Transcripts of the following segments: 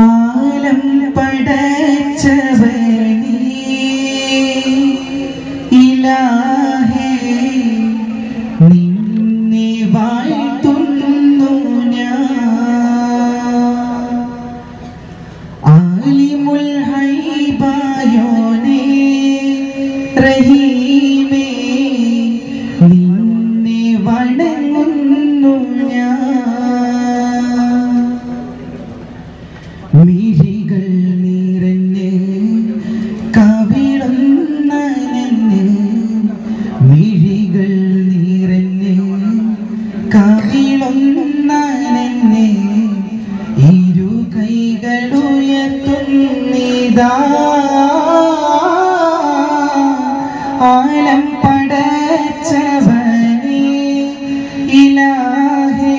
ആലം പടച്ചവനേ ഇലാഹേ നിന്നെ വാഴ്ത്തുന്നു ഞാൻ ആലിമുൽ ഹൈബായോനേ റഹീമേ നിന്നെ വണങ്ങുന്നു ഞാൻ മിഴികൾ നിറഞ്ഞ് കവിളുന്ന നന്ന് മിഴികൾ നിറഞ്ഞ് കവിളുന്ന നന്ന് ഇരു കൈകളുയർത്തുന്നിതാ ആലം പടച്ചവനേ ഇലാഹേ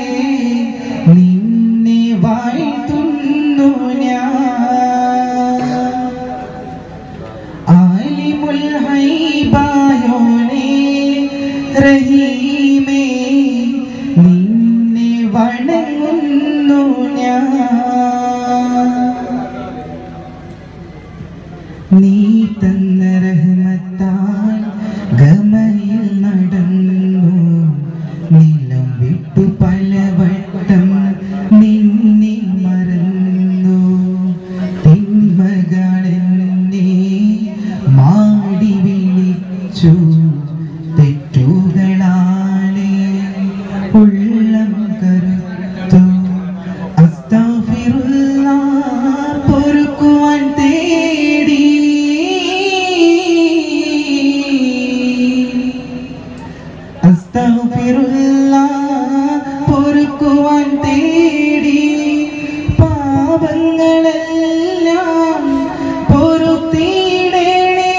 നിന്നെ വാഴ്ത്തുന്നു ആലിമുൽ ഹൈബായോനേ റഹീമേ നിന്നെ വണങ്ങുന്നു ഞാൻ നീ തന്ന റഹ്മത്താൽ ഗമയിൽ നടന്നു നിലം വിട്ടു പലവട്ടം നിന്നെ മറന്നു തിന്മകളെന്നെ മാടി വിളിച്ചു തെറ്റുകളാലെ ഉള്ളം കരുത്തു അസ്തഗ്ഫിറുല്ലാഹ് പൊറുക്കുവാൻ തേടി അസ്തഗ്ഫിറുല്ലാഹ് പൊറുക്കുവാൻ തേടി പാപങ്ങളെല്ലാം പൊറുത്തിടണേ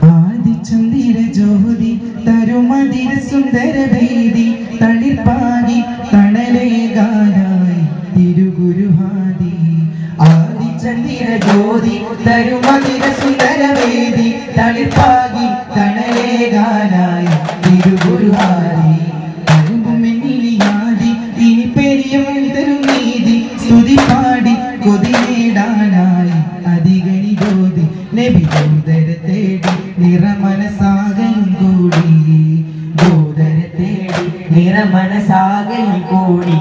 ആദിചന്ദ്ര ജ്യോതി തരുമതിര സുന്ദര വേദി തളിർപ്പാകി തണലേകാനായി തിരുഗുരുഹാദി ആദിചന്ദ്ര ജ്യോതി തരുമതിര സുന്ദര വേദി തളിർപ്പാകി തണലേകാനായി തിരുഗുരുഹാദി അരുമ്പുമെന്നിലിയാദി ഇനി പെരിയവൻ തരും നീതി സ്തുതി പാടി കൊതി നേടാനായി അധികണി ജ്യോതി നബി ദൂതരെ തേടി നിറമനസാകയും കൂടി ദൂതരെ തേടി നിറമനസാകയും കൂടി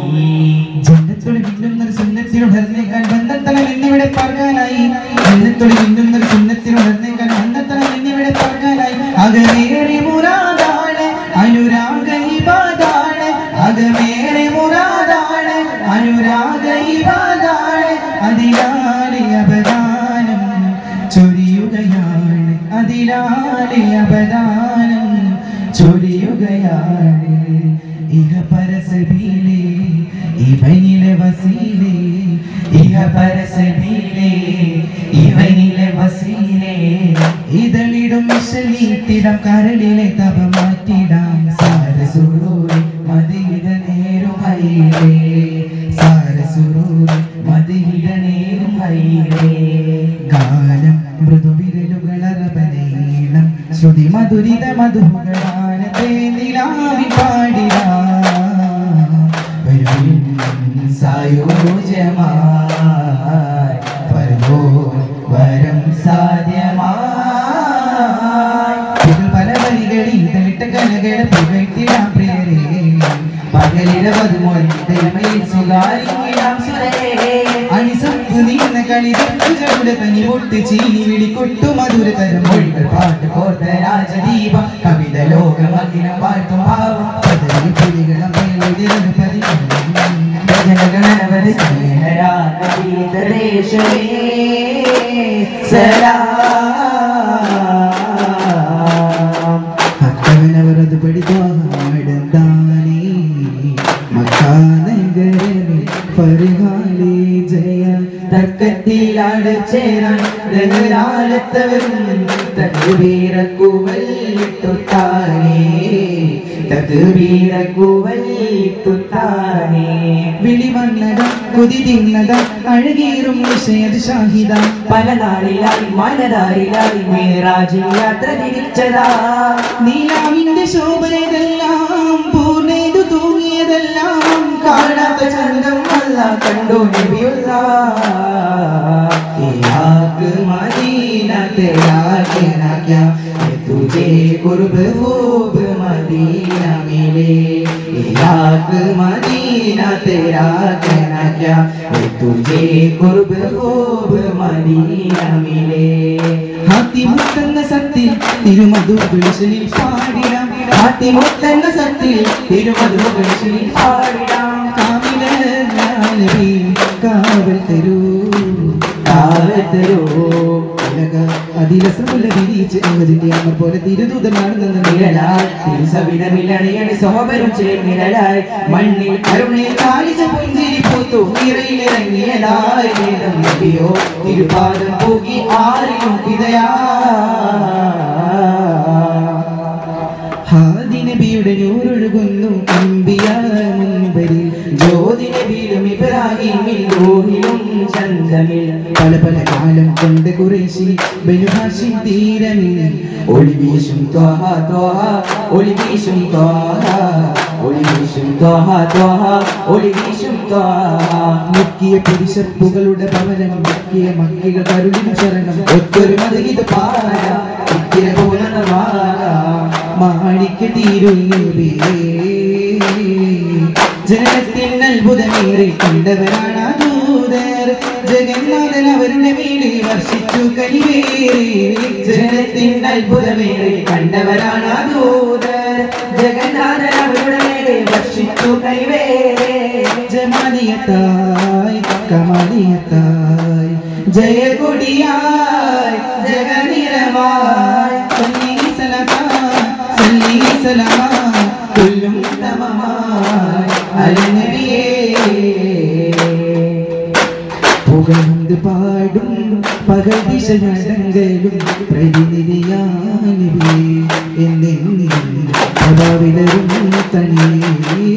ജന്നത്തുൽ മിന്നുന്നൊരു സുന്നത്തിനുടർന്നേക്കാൻ ബന്ധത്തല എന്നിവിടെ പറക്കാനായി ജന്നത്തുൽ മിന്നുന്നൊരു സുന്നത്തിനുടർന്നേക്കാൻ ബന്ധത്തല എന്നിവിടെ പറക്കാനായി അകമേറെ മുറാദാണ് അനുരാഗ ഇബാദാണ് അകമേറെ മുറാദാണ് അനുരാഗ ഇബാദാണ് അതിലാലെ അബദാനം ചൊരിയുകയാണ് അതിലാലെ അബദാനം ചൊരിയുകയാണ് ഇഹ പരസബീലേ ഇവനിലെ വസീലേ ഇഹ പരസബീലേ ഇവനിലെ വസീലേ ഇതളിടും മിശലീത്തിടാം കരളിലെ തപ മാറ്റിടാം സാരസുരൂരി മദീന നേരും ഹൈലേ സാരസുരൂരി മദീന നേരും ഹൈലേ ഗാനം മൃദുവിരലുകളറബനീണം ശ്രുതി മധുരിത മധുകളാനത്തെ നിലാവി പാടിടാം സായോജ്യമായി പരമോ വരം സാധ്യമായി പല വരികളിൽ തളിട്ട കലകളെ പുകഴ്ത്തിടാം പ്രിയരേ പകലിരവതുമോൽ തെരുമയിൽ സുഖാരിക്കിടാം സുരേ അണിസപ്പ് നീന്ന കളിതപ്പുകളുടെ തനി മുട്ട് ചീനി വിളിക്കൊട്ടു മധുരതരം മൊഴികൾ പാട്ട് കോർത്ത രാജദീപ കവിത ലോകമകിലം വാഴ്ത്തും ഭാവം പദവി പുലികളം പേരിലൊരു ഭജനഗണവരെ ഭക്തവനവരത് പഠിത്താടന്താനേ മക്കാനഗരമേ ഫർഹാലേ ജയ തക്കത്തിലാടച്ചേരാൻ ദഹരാലത്തവരും തക്ബീറക്കുവല്ലിട്ടുത്താനേ തക്ബീറക്കുവല്ലിട്ടുത്താനേ വിളി വന്നകം കുതിരിന്നത അഴകേറും വിഷയത് ഷാഹിദ പല നാളിലായി മനതാരിലായി മേറാജിൽ യാത്ര തിരിച്ചതാ നീലാവിന്റെ ശോഭനതെല്ലാം പൂർണ്ണേതു തൂങ്ങിയതെല്ലാം കാണാത്ത ചന്തം അല്ല കണ്ടു നബിയുള്ള मदीना तेरा कहना क्या तुझे कुर्ब खूब मदीना मिले इलाक मदीना तेरा कहना क्या तुझे कुर्ब खूब मदीना मिले हातिमुत्तന്ന സത്തിൽ തിരുമധുവിളിശിൽ പാടിടാം ഹാത്തിമുത്തന്ന സത്തിൽ തിരുമധുവിളിശിൽ പാടിടാം കാമില നബി കാവൽ തരൂ അതിലസമുള്ള വിരിച്ച് അമ്മതിന്റെ അമ്മ പോലെ തിരുദൂതനാണെന്ന നിഴലായി തിരുസവിധമില്ലണിയണി സോമരും ചേർന്നിഴലായി മണ്ണിൽ കരുണയിൽ കാലിച്ച പുഞ്ചിരി പൂത്തു നിറയിലിറങ്ങിയതായി നബിയോ തിരുപാദം പോകി ആരിലും പിതയാ ഹാദി നബിയുടെ നൂറൊഴുകുന്നു അമ്പിയാ മുൻപരിൽ ജ്യോതി നബിയിലും ഇബ്രാഹിമിൽ റൂഹിലും ചന്ദമിൽ പല പല കാലം കൊണ്ട് ഖുറൈശി ബനു ഹാഷിം തീരമിൽ ഒളി വീശും ത്വാഹ ത്വാഹ ഒളി വീശും ത്വാഹ ഒളി വീശും ത്വാഹ ത്വാഹ ഒളി വീശും ത്വാഹ മുക്കിയ പുരുഷപ്പുകളുടെ ഭവനം മുക്കിയ മക്കികൾ കരുളിൻ ശരണം ഒത്തൊരു മതഗീത പാര ഇത്തിര പോലണമാല മാണിക്ക തീരുന്നേ ജനത്തിൽ അത്ഭുതമേറെ കണ്ടവരാണ് ദൂതർ ജഗന്നാഥൻ അവരുടെ മേലെ വർഷിച്ചു കനിവേറെ ജനത്തിൽ അത്ഭുതമേറെ കണ്ടവരാണ് ദൂതർ ജഗന്നാഥൻ അവരുടെ മേലെ വർഷിച്ചു കനിവേറെ ജമാലിയത്തായി കമാലിയത്തായി ജയകൊടിയായി ജഗനിരമായി സല്ലി സലാം കുല്ലും തമമായി അലനബിയേ പുകഴ്ந்து പാടും പകൽ ദിശ നടങ്കലും പ്രതിനിധിയാനബിയേ എന്നെന്നും പ്രഭാവിലരും തനിയേ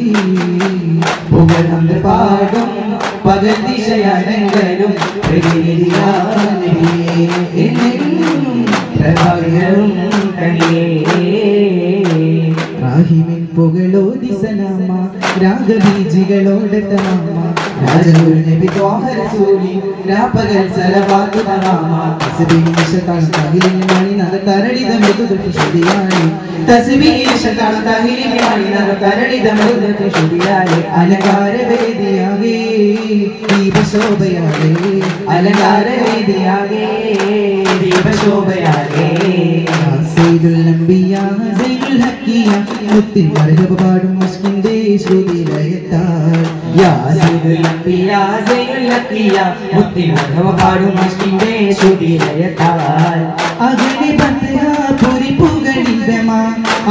പുകഴ്ந்து പാടും പകൽ ദിശ നടങ്കലും പ്രതിനിധിയാനബിയേ എന്നെന്നും പ്രഭാവിലരും തനിയേ റാഹിമിൻ പുകളോതി സലാമ രാഗബീജികളോടെ തമാമ രാജഗുരു നബി ത്വാഹ റസൂലി രാപകൽ സലവാത്തു തമാമ തസ്ബീഹ് ശതാൻ തഹിലിൻ മണി നദ തരളിത മൃദു ശുദിയാനി തസ്ബീഹ് ശതാൻ തഹിലിൻ മണി നദ തരളിത മൃദു ശുദിയാനി അലങ്കാര വേദിയാകെ ദീപശോഭയാകെ അലങ്കാര വേദിയാകെ ദീപശോഭയാകെ സയ്യിദുൽ അംബിയാ സയ്യിദുൽ ഹക്കിയ മുത്തിൻ മർഹബ പാടും മസ്കിന്റെ ശ്രുതിലയത്താൽ യാ സയ്യിദുൽ അംബിയാ സയ്യിദുൽ ഹക്കിയ മുത്തിൻ മർഹബ പാടും മസ്കിന്റെ ശ്രുതിലയത്താൽ അഗ്നി പത്രാ പുരി പുകളിതമാ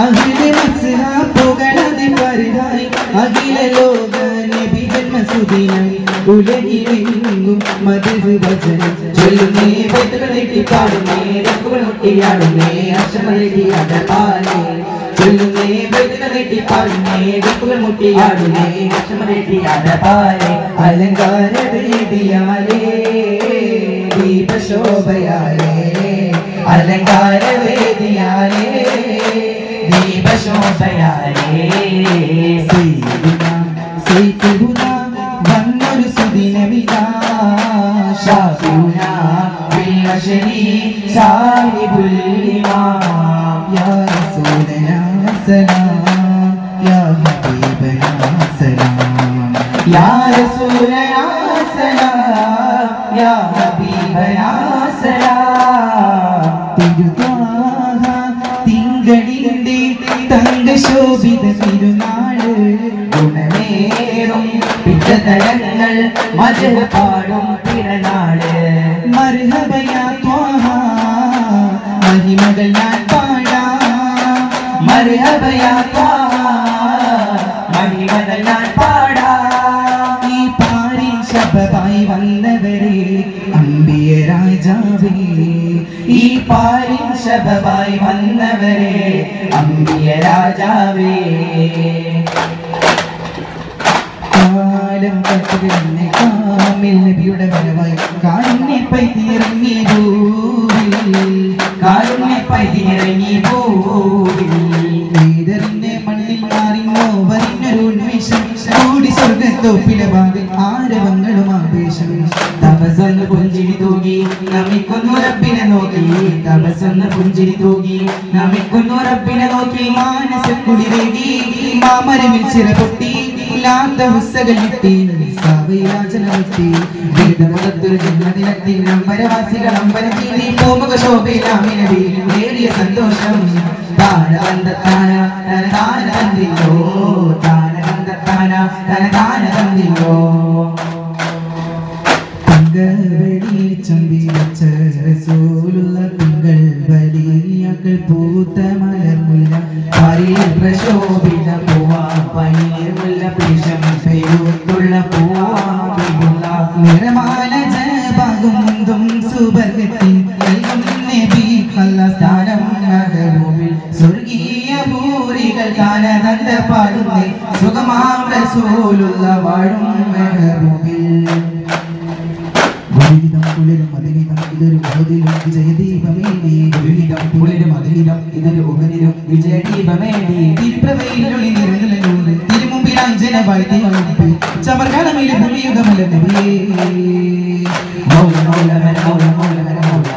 അഗ്നി മസ്ഹാ പുകളതി പരിഹായി അഖില ലോക നബി ജന്മസുദിനം ഉലകിലെങ്ങും മധു വചനം ചൊല്ലുന്നേ ബൈത്തുകൾ നീട്ടി പാടുന്നേ രക്കുകൾ മുട്ടിയാടുന്നേ അക്ഷമലടിയാട പാലേ ചൊല്ലുന്നേ ബൈത്തുകൾ നീട്ടി പാടുന്നേ രക്കുകൾ മുട്ടിയാടുന്നേ അക്ഷമലടിയാട പാലേ അലങ്കാര വേദിയാലേ ദീപശോഭയാലേ അലങ്കാര വേദിയാലേ ദീപശോഭയാലേ സൈഫുന വന്നൊരു സുദിനമിതാ ഷാഫിഉനാ ബിൽ ബശരി സാഹിബുൽ ഇമാം യാ റസൂലനാ സലാം യാ ഹബീബനാ സലാം യാ റസൂലനാ സലാം യാ ഹബീബനാ സലാം തിരുത്വാഹ തിങ്കളിന്റെ തങ്കശോഭിത തിരുനാള് ഗുണമേറും പിറ്റതടങ്ങൾ മധുര പാടും പിറനാള് മർഹബയാ ത്വാഹ മഹിമകൾ ഞാൻ പാടാം മർഹബയാ ത്വാഹ മഹിമകൾ ഞാൻ പാടാം ഈ പാരിൻ ശബബായി വന്നവരെ അമ്പിയ രാജാവേ ഈ പാരിൻ ശബബായി വന്നവരെ അമ്പിയ രാജാവേ കാലം കട്ടുകിടന്നെ കാമിൽ നബിയുടെ വരവായി കാരുണ്യ പൈതിറങ്ങി ഭൂവിൽ കാരുണ്യ പൈതിറങ്ങി ഭൂവിൽ നീതറിന്റെ മണ്ണിൽ മാറിങ്ങോ വരിഞ്ഞൊരു ഉന്മേഷം കൂടി സ്വർഗത്തോപ്പിലെ ഭാഗം ആരവങ്ങളും ആവേശം തപസ്സൊന്ന് പുഞ്ചിരി തൂകി നമിക്കുന്നു റബ്ബിനെ നോക്കി തപസ്സൊന്ന് പുഞ്ചിരി തൂകി നമിക്കുന്നു റബ്ബിനെ നോക്കി മാനസം കുളിരേകി മാമരമിൽ ചിറ പൊട്ടി ഇല്ലാത്ത ഹുസ്സകൾ കിട്ടി സവയാചന കിട്ടി വേദമുഖത്തൊരു ജന്മദിനത്തിൽ നമ്പരവാസികൾ അമ്പരം തീരി പൂമുഖ ശോഭയിലാമിനവി നേടിയ സന്തോഷം താനകന്തത്താന തനതാന തന്നില്ലോ താനകന്തത്താന തനതാന തന്നില്ലോ വെളിച്ചം വിളിച്ച റസൂലുള്ള തിങ്കൾ വലിയകൾ പൂത്ത മലർമുല്ല പ്രശോഭിത പൂവാ പനീർമുല്ല പിഷം പെരുത്തുള്ള പൂവാ നിറമാല ജപാകും മുന്തും സുബർഗത്തിൻ നൽകും നബിക്കല്ല സ്ഥാനം മഹബൂബിൽ സ്വർഗീയ ഭൂരികൾ കാനനന്ദ പാടുന്നേ സുഖമാം റസൂലുള്ള വാഴും മഹബൂബിൽ ഗുരുവിധം കുളിരും മതിനിതം ഇതൊരു ബോധിലും വിജയദീപമേടി ഗുരുവിധം കുളിരും മതിനിതം ഇതൊരു ഉപനിലും വിജയദീപമേടി തിരുപ്രവയിലൊളി നിറഞ്ഞൂറ് തിരുമുമ്പിലായി ജനവായി തീർപ്പ് ചമർകാലമേലെ ഭൂമിയുഗമല്ല നബിയേ മൗല മൗല മന മൗല മൗല മന മൗല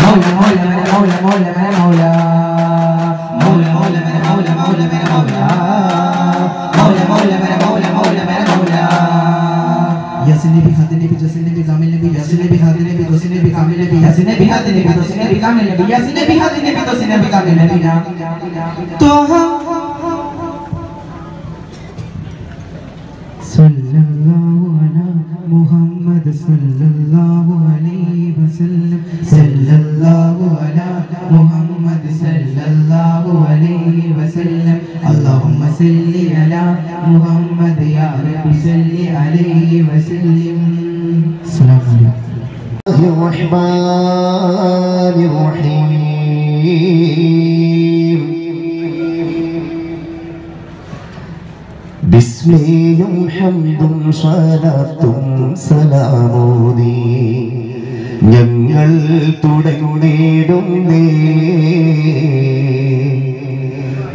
മൗല മൗല മന മൗല മൗല മന മൗല മൗല മൗല മന മൗല മൗല മന മൗല മൗല മൗല മന മൗല മൗല മന മൗല Yasin Nabi Khadir Nabi Yasin Nabi Kamil Nabi Yasin Nabi Khadir Nabi Yasin Nabi Kamil Nabi Yasin Nabi Khadir Nabi Yasin Nabi Kamil Nabi Yasin Nabi Khadir Nabi Yasin Nabi Kamil Nabi Toha Sallallahu ala Muhammad Sallallahu alaihi wasallam Sallallahu ala Muhammad Sallallahu alaihi wasallam Allahumma salli ala Muhammad ya Rabbi salli alaihi wasallam Assalamu alaikum Rahmanir Rahim Bismillahum hamdum salatum salamudi ഞങ്ങൾ തുടങ്ങിടുന്നേ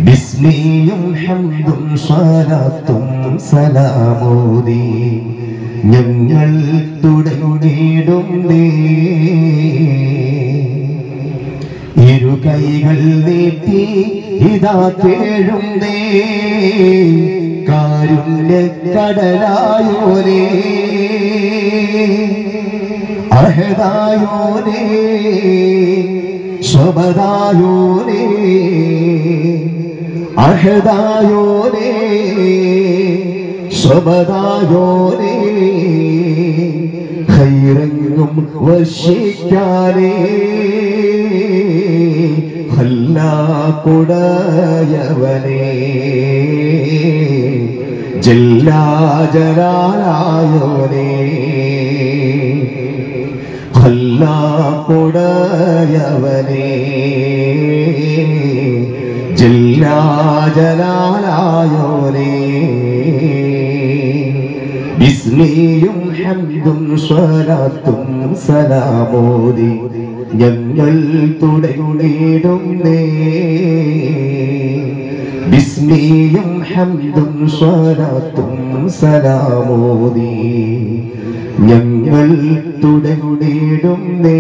ബിസ്മിയും ഹംദും സ്വലാത്തും സലാമോദി ഞങ്ങൾ തുടങ്ങിടുന്നേ ഇരു കൈകൾ നീട്ടി ഇതാ കേഴുന്നേ കാരുണ്യ കടലായോരേ അഹദായോരേ സ്വബദായോരേ അഹദായോരേ സ്വബദായോരേ ഖൈറങ്ങും വശിക്കാരേ ഹല്ലാക്കുടയവനേ ജല്ലാജലാലായോരേ ഹല്ലാക്കുടയവനേ ജല്ലാജലാലായോരേ ബിസ്മിയും ഹംദും സ്വലാത്തും സലാമോദി ഞങ്ങൾ തുടങ്ങിടുന്നേ ബിസ്മിയും ഹംദും സ്വലാത്തും സലാമോദി ഞങ്ങൾ തുടങ്ങിടുന്നേ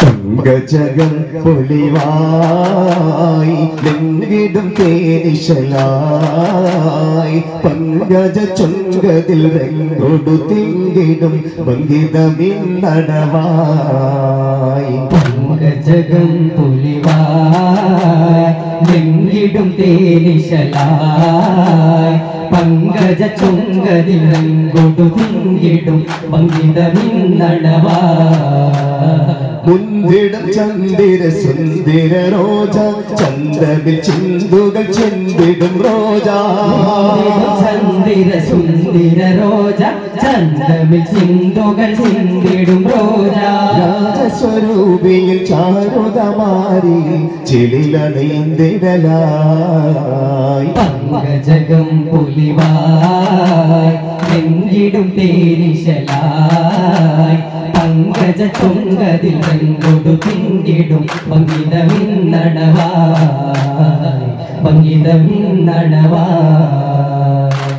പങ്കജകം പൊലിവായി ലംഘിടും തേനിശലായി പങ്കജ ചുങ്കതിൽ രംഗൊടു തിങ്കിടും ഭംഗിതമിന്നടവായി പങ്കജകം പൊലിവായി ലംഘിടും തേനിശലായി പങ്കജ ചുങ്കതിൽ രംഗൊടു തിങ്കിടും ഭംഗിതമിന്നടവായി മുന്തിടം ചന്ദിര സുന്ദര റോജ ചന്ദ്രവിൽ ചിന്തുകൾ ചിന്തിടും റോജ ചന്ദിര സുന്ദര റോജ ചന്തമിൽ ചിന്തുകൾ ചിന്തിടും റോജ രാജസ്വരൂപിയിൽ ചാരുതമാരി ചിലിലണിന്തിടലായി പങ്കജകം പുലിവായി നെഞ്ചിടും തേനിശലായി പങ്കജ ചുങ്കതിൽ വെങ്കൊടു തിങ്കിടും പങ്കിതമിന്നടവായി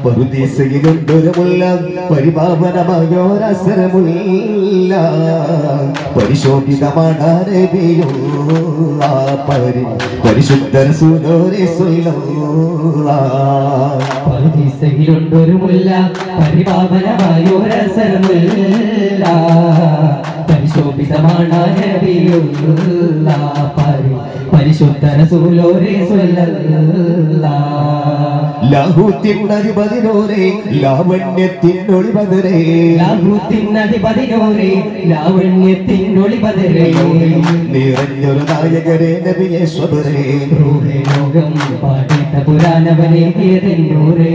പറുദീസയിലുണ്ടൊരു മുല്ല പരിപാവനമായോരസരമുല്ല പരിശോഭിതമാണ് നബിയുള്ള പരിശുദ്ധ റസൂലേ പറുദീസയിലുണ്ടൊരു മുല്ല പരിപാവനമായോരസരമുല്ല പരിശോഭിതമാണ് നബിയുള്ള പരിശുദ്ധ റസൂലേ ലാഹൂത്തിനധിപതിനോരേ ലാവണ്യത്തിനൊളിപതരേ ലാവണ്യത്തിനൊളിപതരേ നിറഞ്ഞൊരു നായകരേ നബിയെ സ്വബരേ ലോകം പാടിത്ത പുരാണവനേകിയതെന്നൂരേ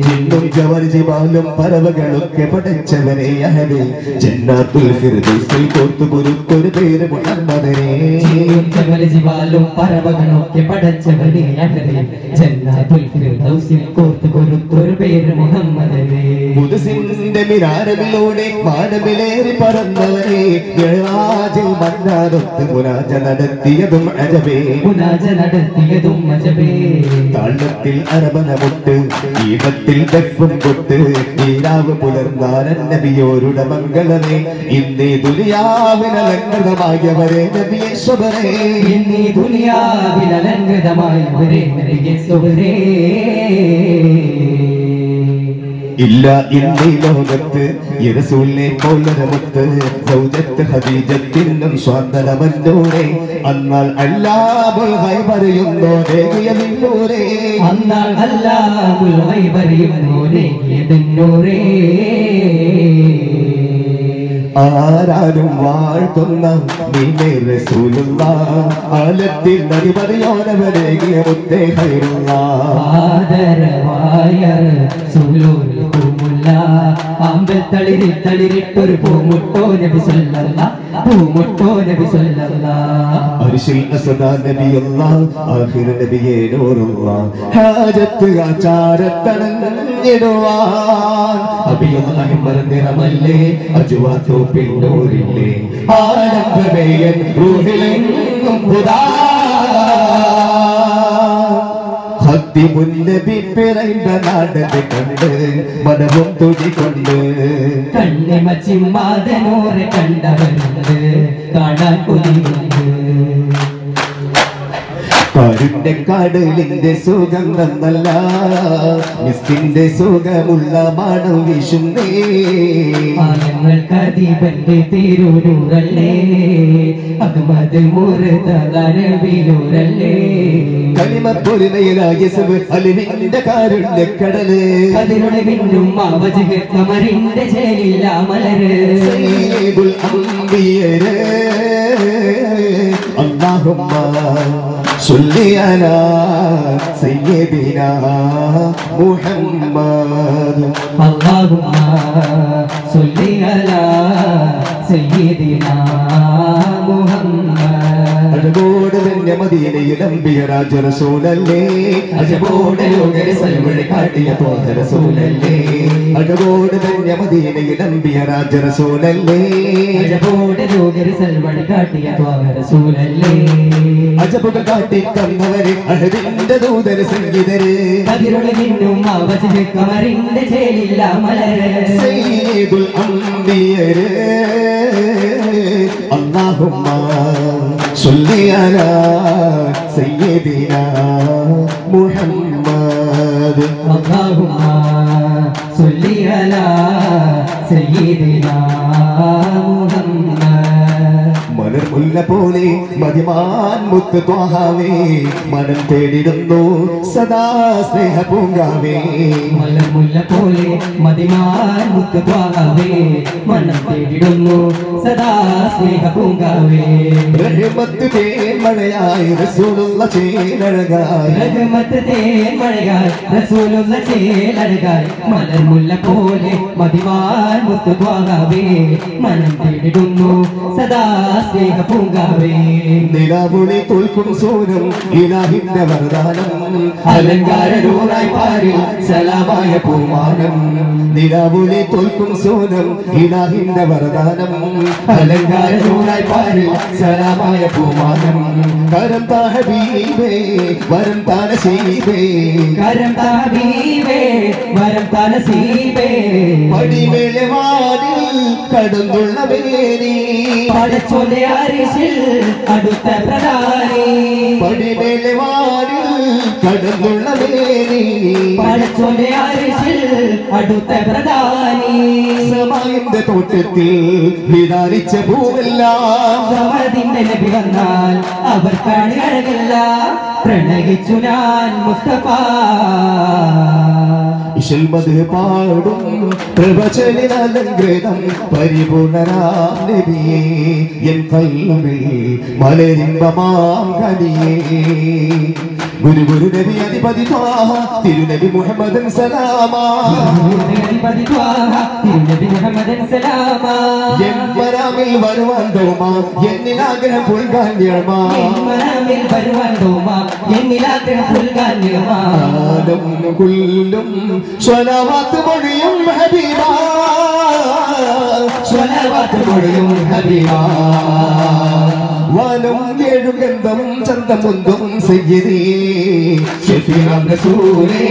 ജിന്നും ജവർജിബാലും പറവകളൊക്കെ പടച്ചവനെ അഹദേ ജന്നാത്തുൽ ഫിർദൗസിൽ കോർത്തു കുരുത്തൊരു പേര് മുഹമ്മദരേ ജവർജിബാലും പറവകളൊക്കെ പടച്ചവനെ അഹദേ ജന്നാത്തുൽ ഫിർദൗസിൽ കോർത്തു കുരുത്തൊരു പേര് മുഹമ്മദരേ ഖുദ്സിന്റെ മിനാരമിലൂടെ മാനവിലേറി പറന്നവരെ മിഅ്റാജിൽ മന്നാനൊത്ത് മുനാജ നടത്തിയതും അജബേ താളത്തിൽ അരബനമുട്ട് ഈണത്തിൽ ദഫും കൊട്ട് ഈരാവ് പുലർന്നാരൻ നബിയോരുടെ മംഗളമേ ഇന്നീ ദുനിയാവിനലങ്കൃതമായവരെ നബിയെ സ്വബരേ ഇന്നീ ദുനിയാവിനലങ്കൃതമായവരെ നബിയെ സ്വബരേ ഇല്ല ഇന്നീ ലോകത്ത് യറസൂലിനെ പോലൊരമുത്ത് സൗജത്ത് ഖദീജത്തിനും സ്വാതന്ത്രമന്നൂരേ അന്നാൽ അല്ലാഹുൽ ഗൈബ് അറിയുന്നോരേ അന്നാൽ അല്ലാഹുൽ ഗൈബ് അറിയുന്നോരേ ആരാരും വാഴ്ത്തുന്ന നീനേ റസൂലുള്ളാഹ് ആലത്തിൽ നബിയോനവരേകിയ മുത്തേ ഖൈറുള്ളാഹ് ആദരവായ റസൂലുള്ളാഹ് അമ്പൽ തളിരിട്ടൊരു പൂമുട്ടോ നബി സല്ലല്ലാഹ് അർശിൽ അസദാ നബിയുള്ളാഹ് ആഖിർ നബിയേ നൂറുള്ളാഹ് ഹാജത്ത് ആചാരത്തണഞ്ഞിടുവാൻ അബിയുള്ളാഹി മർദിറമല്ലേ അജ്വാതു പിന്നൂരില്ലേ ആനന്ദമേയൻ റൂഹിലെങ്ങും ഖുദാ മുന്നബി പിറந்த നാടത് കണ്ട് മനവും തുടികൊണ്ട് കണ്ണിമച്ചിമ്മാതനോരെ കണ്ടവരുണ്ട് കാണാൻ കൊതിയുണ്ട് കാടിന്റെ കാടലിന്റെ സുഗന്ധം നല്ല മിസ്കിന്റെ സുഖമുള്ള മണം വീശുന്നേ ആലങ്ങൾക്കതീപന്റെ തിരുനൂറല്ലേ അഹ്മദ് മുർതദനബിയൂരല്ലേ കലിമപ്പൊരുമയിലായ അലിവിന്റെ കാരുണ്യക്കടല് അതിരുടെ പിന്നും അവജ് കമറിന്റെ ചേലില്ല മലര് സയ്യിദുൽ അംബിയരേ അല്ലാഹുമ്മ صلي على سيدنا محمد اللهم صل على سيدنا محمد അജബോട് തന്നെ മദീനയിൽ അമ്പിയ രാജ റസൂലല്ലേ അജബോട് ലോകരെ സൽവഴി കാട്ടിയ തോഹ റസൂലല്ലേ അജബോട് തന്നെ മദീനയിൽ അമ്പിയ രാജ റസൂലല്ലേ അജബോട് ലോകരെ സൽവഴി കാട്ടിയ തോഹ റസൂലല്ലേ അജബുകൾ കാട്ടി തന്നവരെ അഹദിന്റെ ദൂതര സംഗീതര് അതിരുടെ നിന്നും അവജ് കമറിന്റെ ചേലില്ല മലര് സയ്യിദുൽ അംബിയരേ അല്ലാഹുമ്മ صلي على سيدنا محمد اللهم صل على سيدنا محمد മുല്ല പോലെ മതിമാൻ മുത്ത് ത്വാഹാവേ മനം തേടിടുന്നു സദാ സ്നേഹ പൂങ്കാവേ മുല്ല പോലെ മതിമാൻ മുത്ത് ത്വാഹാവേ മനം തേടിടുന്നു സദാ സ്നേഹ പൂങ്കാവേ റഹ്മത്ത് തേൻമഴയായി റസൂലുള്ള ചേലഴകായി റഹ്മത്ത് തേൻമഴയായി റസൂലുള്ള ചേലഴകായി മലർമുല്ല പോലെ മതിമാൻ മുത്ത് ത്വാഹാവേ മനം തേടിടുന്നു സദാ സ്നേഹ പൂങ്കാവേ നിലാവുളി തോൽക്കും സോനം ഇലാഹിന്റെ വരദാനം അലങ്കാരൂറായി പാരിൽ സലാമായ പൂമാനം നിലാവുളി തോൽക്കും സോനം ഇലാഹിന്റെ വരദാനം അലങ്കാരൂറായി പാരിൽ സലാമായ പൂമാനം കരം താ ഹബീബേ വരം താ നസീബേ കരം താ ഹബീബേ വരം താ നസീബേ പടിമേലെ വാനിൽ കടന്നുള്ള വേനി പടച്ചോന്റെ അരിശിൽ അടുത്ത പ്രധാനി പടിമേലെ വാനിൽ കടന്നുള്ള വേനി പടച്ചോന്റെ അരിശിൽ അടുത്ത പ്രധാനി സമായിന്റെ തോട്ടത്തിൽ വിതാരിച്ച പൂവെല്ലാം സമതിന്റെ നബി വന്നാൽ അവർ കണിയഴകില്ല പ്രണയിച്ചു ഞാൻ മുസ്തഫ ഇശൽമത് പാടും പ്രവചനാലങ്കൃതം പരിപൂർണരാം നബിയേ എൻ കൽവിൽ മലരിമ്പമാം കനിയേ ഗുരു ഗുരു നബി അധിപതി ത്വാഹ തിരുനബി മുഹമ്മദൻ സലാമാ അധിപതി ത്വാഹ തിരുനബി മുഹമ്മദൻ സലാമാ എൻ മനാമിൽ വരുവാൻ തോമാ എന്നിൽ ആഗ്രഹം പുൽകാൻ ഞമാ മനാമിൽ വരുവാൻ തോമാ എന്നിൽ ആഗ്രഹം പുൽകാൻ ഞമാ ആലം കുല്ലും സ്വലാവാത്ത് മൊഴിയും ഹബീബാ സ്വലാവാത്ത് മൊഴിയും ഹബീബാ വാനം ഏഴുഗന്ധം ചന്തമുന്തും സയ്യിദീ ഷഫീഉർ റസൂലേ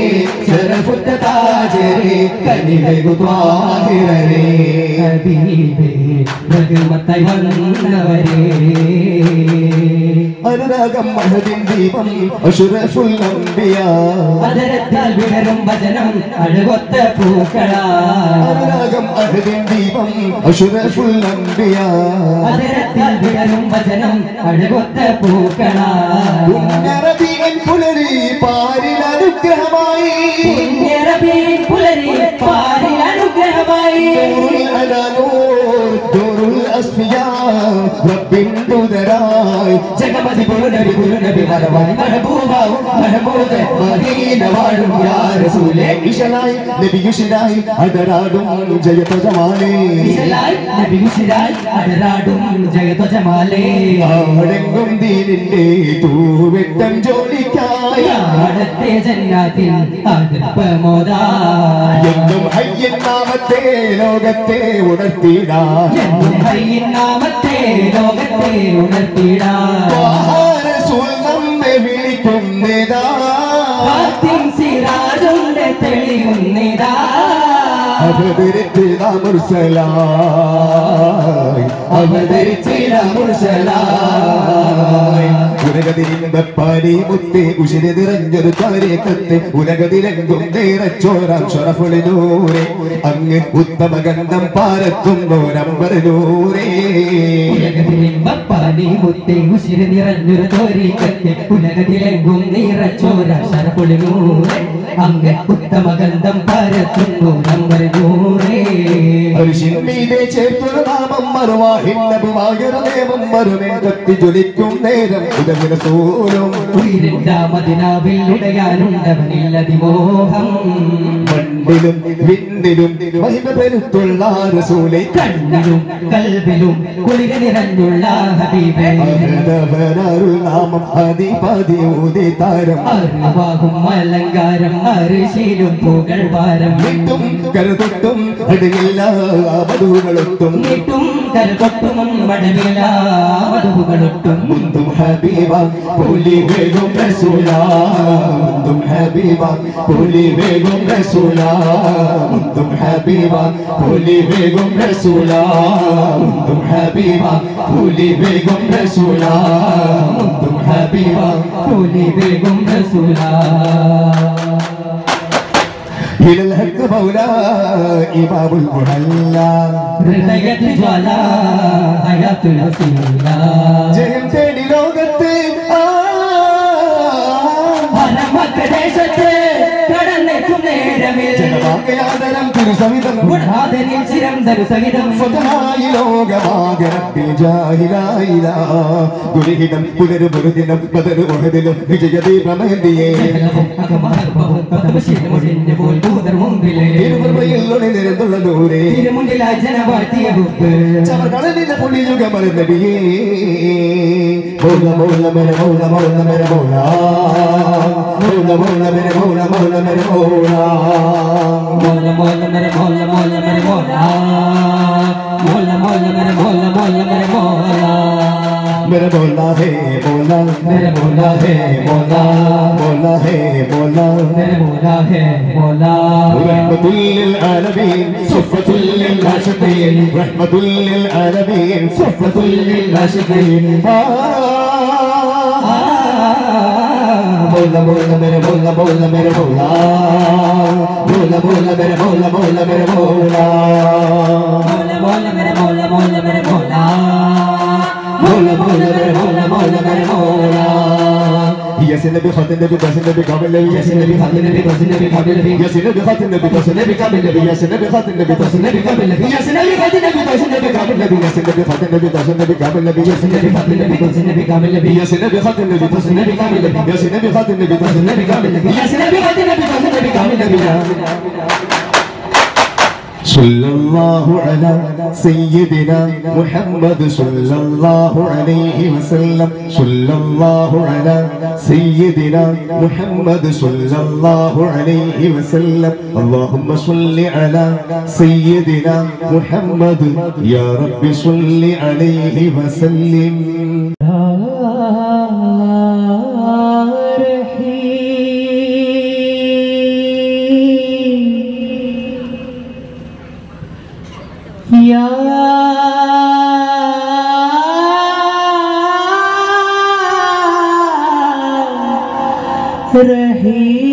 ശരഫുത്ത താജരേ കനിവൈകു ത്വാഹിറരേ ഹബീബേ റഹ്മത്തായി വന്നവരേ അനുരാഗം മഹദിൻ ദീപം അഷ്റഫുൽ അംബിയാ അതരത്താൽ വിടരും വചനം അഴകൊത്ത പൂക്കളാ അനുരാഗം മഹദിൻ ദീപം അഷ്റഫുൽ അംബിയാ അതരത്താൽ വിടരും വചനം അഴകൊത്ത പൂക്കളാ പുണ്യറബീൻ പുലരി പാരിൽ അനുഗ്രഹമായി പുണ്യറബീൻ പുലരി പാരിൽ അനുഗ്രഹമായി ദൂറുൽ അസ്ഫിയാ റബ്ബിൻ ദുദരായി ജഗമതി പുരുനബി വരവായി മഹബൂബാവും മഹബൂബ് മദീന വാഴും യാ റസൂലേ ഇശലായി നബിയുശിലായി അടരാടും ജയതജമാലേ ഇശലായി നബിയുശിലായി അടരാടും ജയതജമാലേ ആടെങ്കും ദീനിന്റെ തൂവെട്ടം ജോലിക്കായി ആടത്തെ ജന്നാത്തിൽ അതിർപ്പമോദാ എന്നും ഹയ്യൻ നാമത്തെ ലോകത്തെ ഉണർത്തിടാ എന്നും ഹയ്യൻ നാമത്തെ ലോകത്തെ ഉണർത്തിടാ റസൂൽ നമ്മെ വിളിക്കുന്നതാ ഫാത്തിം സിറാജുണ്ട് തെളിയുന്നിതാ അവതരിച്ചിട മുർസലായി അവതരിച്ചിട മുർസലായി ഉലകതിരിമ്പപ്പാരി മുത്തേ ഉശിരി നിറഞ്ഞൊരു താരേക്കത്തെ ഉലകതിലെങ്കും നേരച്ചോരാം ഷറഫുളിനൂരെ അങ്ങ് ഉത്തമ ഗന്ധം പാരത്തുന്നോരമ്പരനൂരേ ഉലകത്തിലെമ്പപ്പാനി മുത്തേ ഉശിരി നിറഞ്ഞൊരു തോരീക്കത്തെ ഉലകത്തിലെങ്കും നിറച്ചോര ശരപുളിനൂറെ അങ്ങ് ഉത്തമ ഗന്ധം പരത്തുന്നു നമ്പരനൂറേ മീതെ ചേർത്തൊരു നാമം മറുവാഹിന്നതുമായൊരു നിയമം മറുമേൻ കത്തി ജ്വലിക്കും നേരം ഉദവിന സൂരും മദിനാവിൽ ഉടയാനുണ്ടവനില്ലതിമോഹം മണ്ണിലും വിണ്ണിലും മഹിമ പെരുത്തുള്ള റസൂലേ കണ്ണിലും കൽവിലും കുളിര നിറഞ്ഞുള്ള ഹബീബേ അരുൾ നാമം പതി ഊതി താരം അറിവാകും അലങ്കാരം അരിശീലും പുകൾ വാരം നീട്ടും കരുതൊട്ടും അടുങ്ങില്ല മധുകളൊട്ടും നീട്ടും കരുതൊട്ടും മടവില മധുകളൊട്ടും മുന്തും ഹബീബ പുലി വേഗം റസൂല മുന്തും ഹബീബ പുലി വേഗം റസൂല മുന്തും ഹബീബ പുലി വേഗം റസൂല മുന്തും ഹബീബ പുലി വേഗം റസൂല മുന്തും ഹബീബ പുലി വേഗം റസൂല إلى الحق مولاي باب المحلى ഹൃദയത്തിൽ ജ്വാല ഹയാത്തുൽ വസീല ജയം തേടി ലോകത്തെ പരമദേശത്തെ കടന്നെത്തും നേരമിൽ ജനവാകയാദരം തിരുസവിധം ഗുണാദനിൽ ചിരം തരുസഹിതം സ്വതമായി ലോകമാകരത്തിൽ ജാഹിലായില ഗുരുഹിതം പുനരുപുരുദിനം ബദർ ഉഹദിലും വിജയദീപമേന്തിയേ ഇരുപുറയിൽ നിരന്തുള്ള ദൂരെ തിരുമുണ്ടിലായി ജനവാഴ്ത്തിയ ബുക്ക് ചവകളിലെ പുലിയുഗമറി നബിയേ മൗല മൗല മേരെ മൗല മൗല മേരെ മൗല മൗല മൗല മേരെ മൗല മൗല മേരെ മൗല മോല മോല മേരെ മോല മോല മേരെ മോല മോല മോല മേരെ മോല മോല മേരെ മോല मेरा बोला है बोला मेरे बोला है बोला बोला है बोला मेरे बोला है बोला रहमतुल लिल आलमीन सुफ़तुल लिल आशिकीन रहमतुल लिल आलमीन सुफ़तुल लिल आशिकीन बोला बोला मेरे बोला बोला मेरे बोला बोला बोला मेरे बोला बोला मेरे बोला मोला मोला मेरे मोला मोला मेरे मोला مولا مولا میرے مولا مولا میرے مولا یاسین نبی خاتم نبی قاسم نبی کامل نبی یاسین نبی خاتم نبی قاسم نبی کامل نبی یاسین نبی خاتم نبی قاسم نبی کامل نبی یاسین نبی خاتم نبی قاسم نبی کامل نبی یاسین نبی خاتم نبی قاسم نبی کامل نبی یاسین نبی خاتم نبی قاسم نبی کامل نبی یاسین نبی خاتم نبی قاسم نبی کامل نبی یاسین نبی خاتم نبی قاسم نبی کامل نبی یاسین نبی خاتم نبی قاسم نبی کامل نبی یاسین نبی خاتم نبی قاسم نبی کامل نبی صلى الله على سيدنا محمد صلى الله عليه وسلم صلى الله على سيدنا محمد صلى الله عليه وسلم اللهم صل على سيدنا محمد يا رب صل عليه وسلم या रही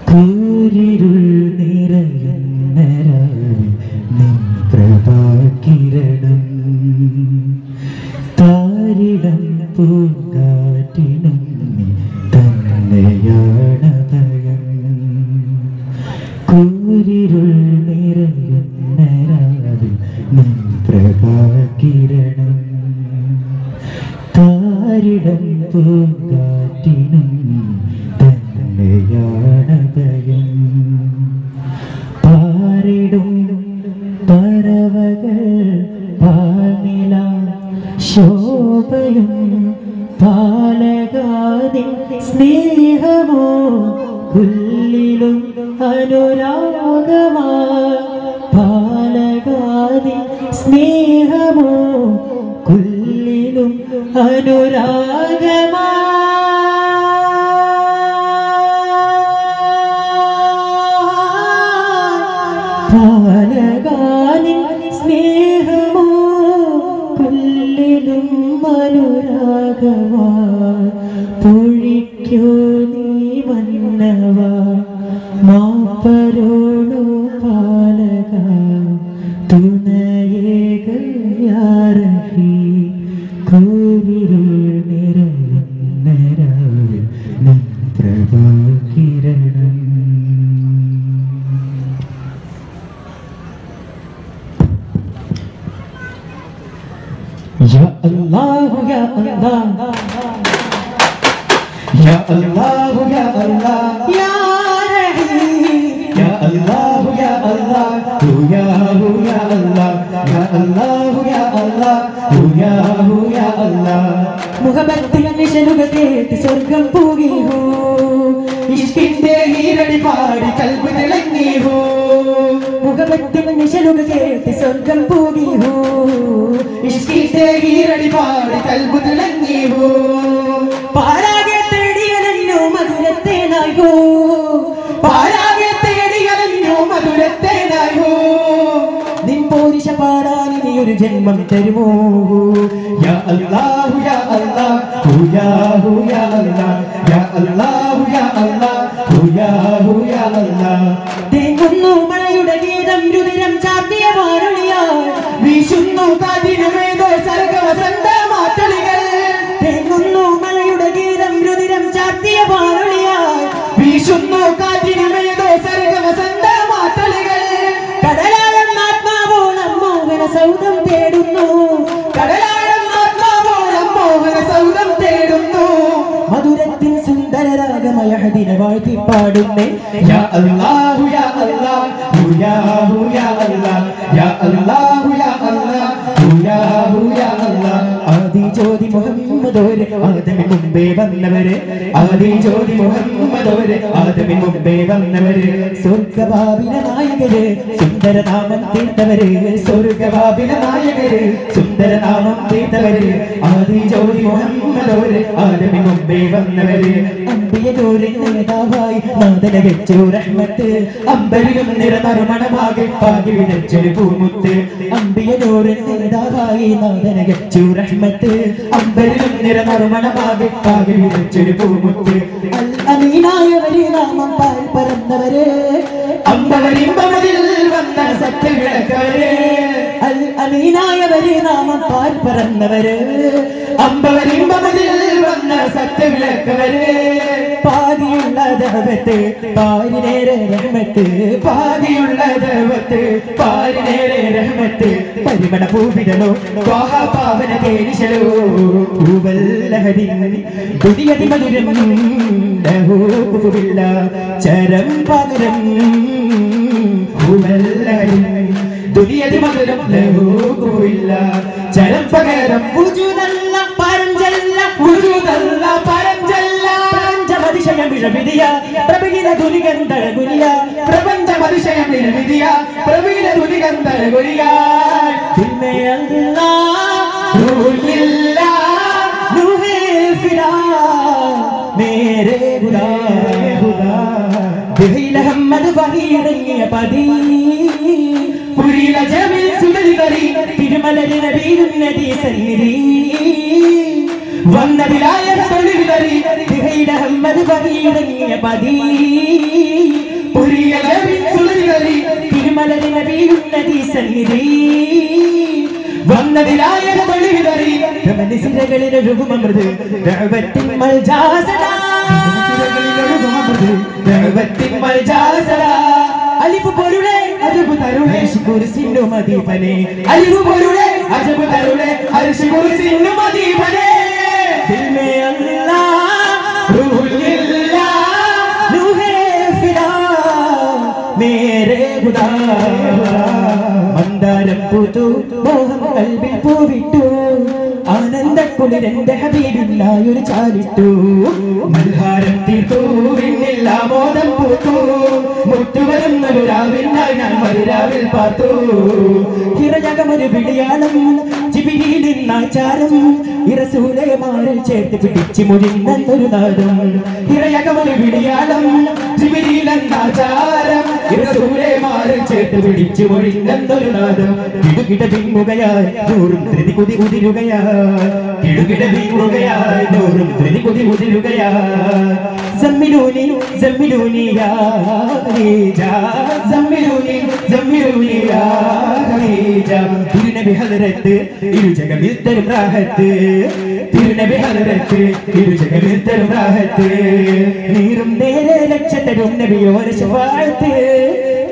കൂരിരുൾ നിറയുന്ന രാവിൽ നിൻ പ്രഭാകിരണം താരിടം പൂങ്കാറ്റിനും നീ തന്നെയാണഭയം കൂരിരുൾ നിറയുന്ന രാവിൽ നിൻ പ്രഭാകിരണം താരിടം പൂങ്കാറ്റിനും തന്നെയാണഭയം പാരിടും പറവകൾ പാനില ശോഭയും പാലകാതിൻ സ്നേഹമോ കുല്ലിലും അനുരാഗമാ പാലകാതിൻ സ്നേഹമോ കുല്ലിലും അനുരാഗമാ പാലകാതിൻ സ്നേഹമോ കുല്ലിലും അനുരാഗമാ പൊഴിക്കോ നീ മന്നവ മാപ്പരോടു പാലക തുണയേകയാരഹി കൂരിരുൾ നിറയുന്ന രാവിൽ നിൻ പ്രഭാകിരണം Ya Allah, Ya Allah, Ya Allah, Ya Allah, Ya Rahim, Ya Allah, Ya Allah, Ya Ya Allah, Ya Allah, Ya Allah, Ya Allah. മുഹബത്തിൻ നിശലുകേട്ട് സ്വർഗം പൂകി ഹോ ഇഷ്കിന്റെ ഈരടി പാടി കൽബ് തിളങ്ങി ഹോ മുഹബത്തിൻ നിശലുകേട്ട് സ്വർഗം പൂകി ഹോ ഇഷ്കിന്റെ ഈരടി പാടി കൽബ് തിളങ്ങി ഹോ പാരാകെ തേടിയലഞ്ഞു മധുരത്തേനായി ഹോ പാരാകെ തേടിയലഞ്ഞു മധുരത്തേനായി ഹോ നിൻ പോരിശ പാടാൻ ഇനി ഒരു ജന്മം തരുമോ യാ അല്ലാഹു യാ അല്ലാഹു या अल्लाह या अल्लाह या अल्लाह या अल्लाह തേങ്ങുന്നു മഴയുടെ ഗീതം രുതിരം ചാർത്തിയ വാരുണിയായി വീശുന്നു കാറ്റിനുമേതോ സർഗവസന്ത മാറ്റളികൾ തേങ്ങുന്നു മഴയുടെ ഗീതം രുതിരം ചാർത്തിയ വാരുണിയായി വീശുന്നു കാറ്റിനുമേതോ സർഗവസന്ത മാറ്റളികൾ കടലാഴം ആത്മാവോളം മോഹന സൗധം തേടുന്നു കടലാഴം ആത്മാവോളം മോഹന സൗധം തേടുന്നു മധുരത്തിൻ സുന്ദരരാഗമയ ഹദിനെ വാഴ്ത്തി പാടുന്നേ യാ അല്ലാഹു യാ അല്ലാഹു യാ അല്ലാഹ് യാ അല്ലാഹു യാ അല്ലാഹു യാ അല്ലാഹ് ആദി ജ്യോതി മുഹമ്മദോരെ ആദമിന് മുമ്പേ വന്നവരെ ആദി ജ്യോതി മുഹമ്മദോരെ ആദമിന് മുമ്പേ വന്നവരെ സ്വർഗ്ഗവാവിന നായകരെ സുന്ദരനാമം തീർത്തവരെ സ്വർഗ്ഗവാവിന നായകരെ സുന്ദരനാമം തീർത്തവരെ ആദി ജ്യോതി മുഹമ്മദോരെ ആദമിന് മുമ്പേ വന്നവരെ അമ്പിയനൂരിൻ നേതാവായി നാദന വെച്ചു റഹ്മത്ത് അമ്പരിലും നിറനറുമണമാകെ പാകി വിതച്ചൊരു പൂമുത്ത് അമ്പിയനൂരിൻ നേതാവായി നാദന വെച്ചു റഹ്മത്ത് അമ്പരിലും നിറനറുമണമാകെ പാകി വിതച്ചൊരു പൂമുത്ത് അൽ അമീനായവരെ നാമം പാൽ പറന്നവരെ അമ്പവരിമ്പമതിൽ വന്ന സത്യവിളക്കവരെ അൽ അമീനായവരെ നാമം പാൽ പറന്നവരെ അമ്പവരിമ്പമതിൽ വന്ന സത്യവിളക്കവരെ പാതിയുള്ള ദൈവത്തെ പാരിനേരെ റഹ്മത്ത് പാതിയുള്ള ദൈവത്തെ പാരിനേരെ റഹ്മത്ത് പരിമള പൂവിതലോ പാവന തേനിശലോ പൂവല്ലഹരി ദുനിയതി മധുരം ലഹൂകുഫില്ല ചരം പകരം പൂവല്ലഹരി ദുനിയതി മധുരം ലഹൂകുഫില്ല ചരം പകരം വജൂദല്ല പരംജല്ല വജൂദല്ല പരംജല്ല പ്രപഞ്ചമതിശയം വിഴവിധിയ പ്രഭീല ദുനികന്ധര ഗുരിയ പ്രപഞ്ചമതിശയം വിഴവിധിയ പ്രഭീല ദുനികന്ധര ഗുരിയ ദിൽമേ അല്ലാഹ് റൂഹില്ലാഹ് റൂഹേ ഫിദാ മേരേ ഖുദാ ദിഹില ഹമ്മദ് വഹീറങ്ങിയ പദീ പുരില ജമിൽ സുദരികരി തിരുമലരി നബിയുന്നതി സന്നിധി വന്നതിലായ തൊഴിലരി ദിഹില ഹമ്മദ് വഹീറങ്ങിയ പദീ പുരില ജമിൽ സുദരികരി തിരുമലരി നബിയുന്നതി സന്നിധി വന്നതിലായ തൊഴിലരി രമണിസിരകളിൽ ഒഴുകുമമൃത് ദഅവത്തിൻ മൽജാസദാ ദഅവത്തിൻ മൽജാസദാ അലിഫ് പൊരുളെ അജബ് തരുളെ കുർസിന്നു മദീഫനെ അലിഫ് പൊരുളെ അജബ് തരുളെ അർശ് കുർസിന്നു മദീഫനെ ദിൽ മേ അല്ലാഹ് റൂഹില്ലാഹ് റൂഹേ ഫിദാ മേരേ ഖുദാ മന്ദാരം പൂത്തു മോഹം കൽബിൽ പൂവിട്ടു ആനന്ദക്കുളിരന്റെ ഹബീബില്ലായൊരു ചാലിട്ടു മൽഹാരം തീർത്തു വിണ്ണിൽ ആമോദം പൂത്തു മുത്തുവരുന്നൊരു രാവിനായി ഞാൻ മരുരാവിൽ പാർത്തു ഹിറയകമൊരു വിളിയാളം ജിബിരിയിലിന്നാചാരം ഇറസൂലെ മാറിൽ ചേർത്ത് പിടിച്ചു മുഴിന്നൊരു നാദം ഹിറയകമൊരു വിളിയാളം ജിബിരിയിലെന്നാചാരം ഇറസൂലെ മാറിൽ ചേർത്ത് പിടിച്ചു മുഴിന്നൊരു നാദം കിടുകിട വിങ്ങുകയായി നൂറും ധൃതി കുതി ഉതിരുകയായി കിടുകിട വിങ്ങുകയായി നൂറും ധൃതി കുതി ഉതിരുകയായി സമ്മിലൂനി സമ്മിലൂനി യാ ഖദീജ സമ്മിലൂനി സമ്മിലൂനി യാ ഖദീജ തിരുനബി ഹദറത്ത് ഇരുജഗമിൽ തരും റാഹത്ത് തിരുനബി ഹദറത്ത് ഇരുജഗമിൽ തരും റാഹത്ത് നീറും നേരെ രക്ഷതരും നബിയോര ശഫാഅത്ത്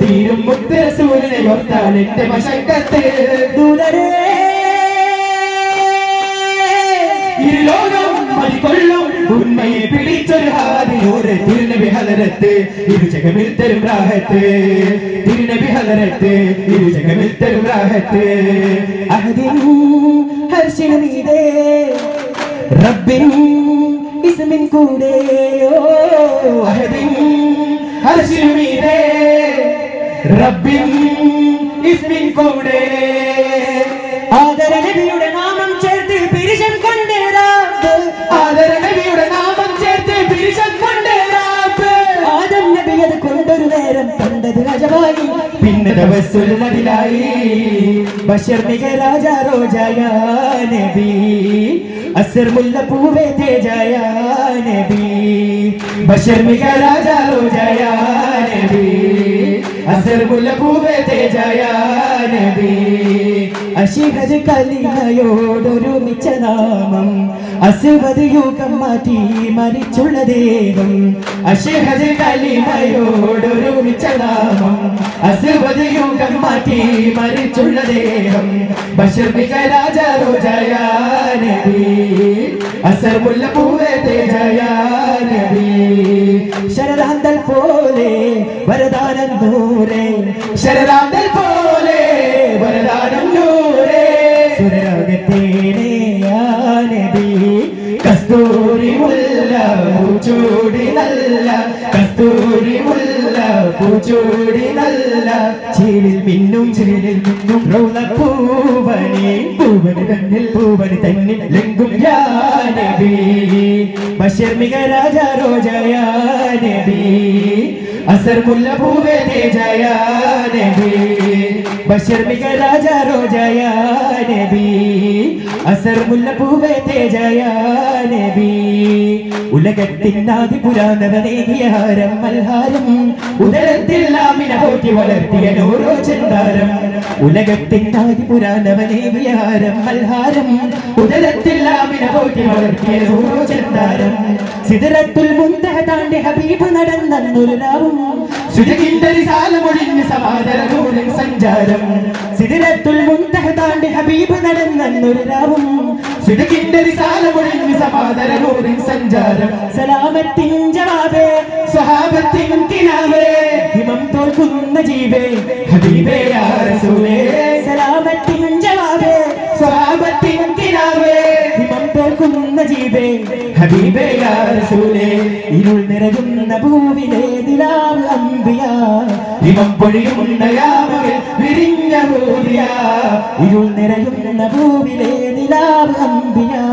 തീരും മുത്ത് റസൂലിനെ ഓർത്താൽ എന്റെ മശക്കത്ത് ദൂതരേ ഇരുലോകം മതികൊള്ളും ഉന്മയെ പിടിച്ചൊരു ഹാദിനൂറ് തിരുനബി ഹദറത്ത് ഇരുജഗമിൽ തരും റാഹത്ത് തിരുനബി ഹദറത്ത് ഇരുജഗമിൽ തരും റാഹത്ത് അഹദിൻ ഹർശിനു മീതേ റബ്ബിൻ ഇസ്മിൻ കൂടെ അഹദിൻ ഹർശിനു മീതേ റബ്ബിൻ ഇസ്മിൻ കൂടെ ആദര നബിയുടെ നാമം ചേർത്ത് പിരിശം കൊണ്ടേ റബ്ബ് ആദര നബിയുടെ നാമം ചേർത്ത് പിരിശം കൊണ്ടേ റബ്ബ് ആദം നബി അത് കൊണ്ടൊരു നേരം കണ്ടത് അജവായി പിന്നെ തവസ്സുൽ നദിലായി ബശർ മിക രാജ റോജായ നബി असर मुल्ला पूवे थे जाया नबी बशर मिगा राजा हो जाया नबी असर मुल्ला पूवे थे जाया नबी അശിഹദ കലിമയോടൊരുമിച്ച നാമം അസ്വദ് യുഗം മാറ്റി മരിച്ചുള്ള ദേഹം അശിഹദ കലിമയോടൊരുമിച്ച നാമം അസ്വദ് യുഗം മാറ്റി മരിച്ചുള്ള ദേഹം ബശർ മിക രാജ റോജായാ നബി അസർ മുല്ല പൂവേ തേജായാ നബി ശരദാന്തൽ പോലെ വരദാനം നൂറേ ശരദാന്തൽ പോലെ വരദാനം നൂറേ സുരരാഗത്തേനെ യാ നബി കസ്തൂരി മുല്ല പൂച്ചൂടി നല്ല കസ്തൂരി മുല്ല പൂച്ചൂടി നല്ല ചേലിൽ മിന്നും റൗള പൂവണി പൂവണി തന്നിൽ ലെങ്കും യാ നബി ബശർ മിക രാജ റോജായാ നബി असर मुल्ला पूवे दे जाया नबी बशर मिगा राजा रोजाया नबी असर मुल्ला पूवे दे जाया नबी ഉലകത്തിനാദി പുരാതനനേകിയ ഹാരം മൽഹാരം ഉദരത്തിൽ ആമിന പോറ്റി വളർത്തിയ നൂറോ ചന്ദാരം ഉലകത്തിനാദി പുരാതനനേകിയ ഹാരം മൽഹാരം ഉദരത്തിൽ ആമിന പോറ്റി വളർത്തിയ നൂറോ ചന്ദാരം സിദറത്തുൽ മുൻതഹ താണ്ടി ഹബീബ് നടന്നൊരു രാവും സുജകിന്റെ റിസാല മൊഴിഞ്ഞ് സമാദര നൂറിൻ സഞ്ചാരം സിദറത്തുൽ മുൻതഹ താണ്ടി ഹബീബ് നടന്നൊരു രാവും സുജകിന്റെ റിസാല മൊഴിഞ്ഞ് സമാദര നൂറിൻ സഞ്ചാരം സലാമത്തിൻ ജവാബേ സ്വഹാബത്തിൻ കിനാവേ ഹിമം തോൽക്കുന്ന ജീവേ ഹബീബേ യാ റസൂലേ സലാമത്തിൻ ജവാബേ സ്വഹാബത്തിൻ കിനാവേ ഹിമം തോൽക്കുന്ന ജീവേ ഹബീബേ യാ റസൂലേ ഇരുൾ നിറയുന്ന ഭൂവിലെ നിലാവ് അംബിയാ ഹിമം പൊഴിയുന്ന യാമകൾ വിരിഞ്ഞ ഭൂവിയാ ഇരുൾ നിറയുന്ന ഭൂവിലെ നിലാവ് അംബിയാ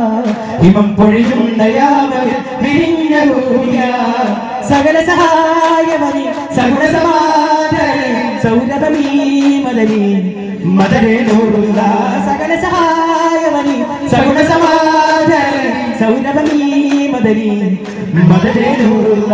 ഹിമം പൊഴിയുന്ന യാമകൾ വിരിഞ്ഞ ഭൂവിയാ സകല സഹായമനി സകല സമാധാന സൗരഭമീ മദനി മദരേ നൂറുള്ള സകല സഹായമനി സകല സമാധാന സൗരഭമീ മദനി മദരേ നൂറുള്ള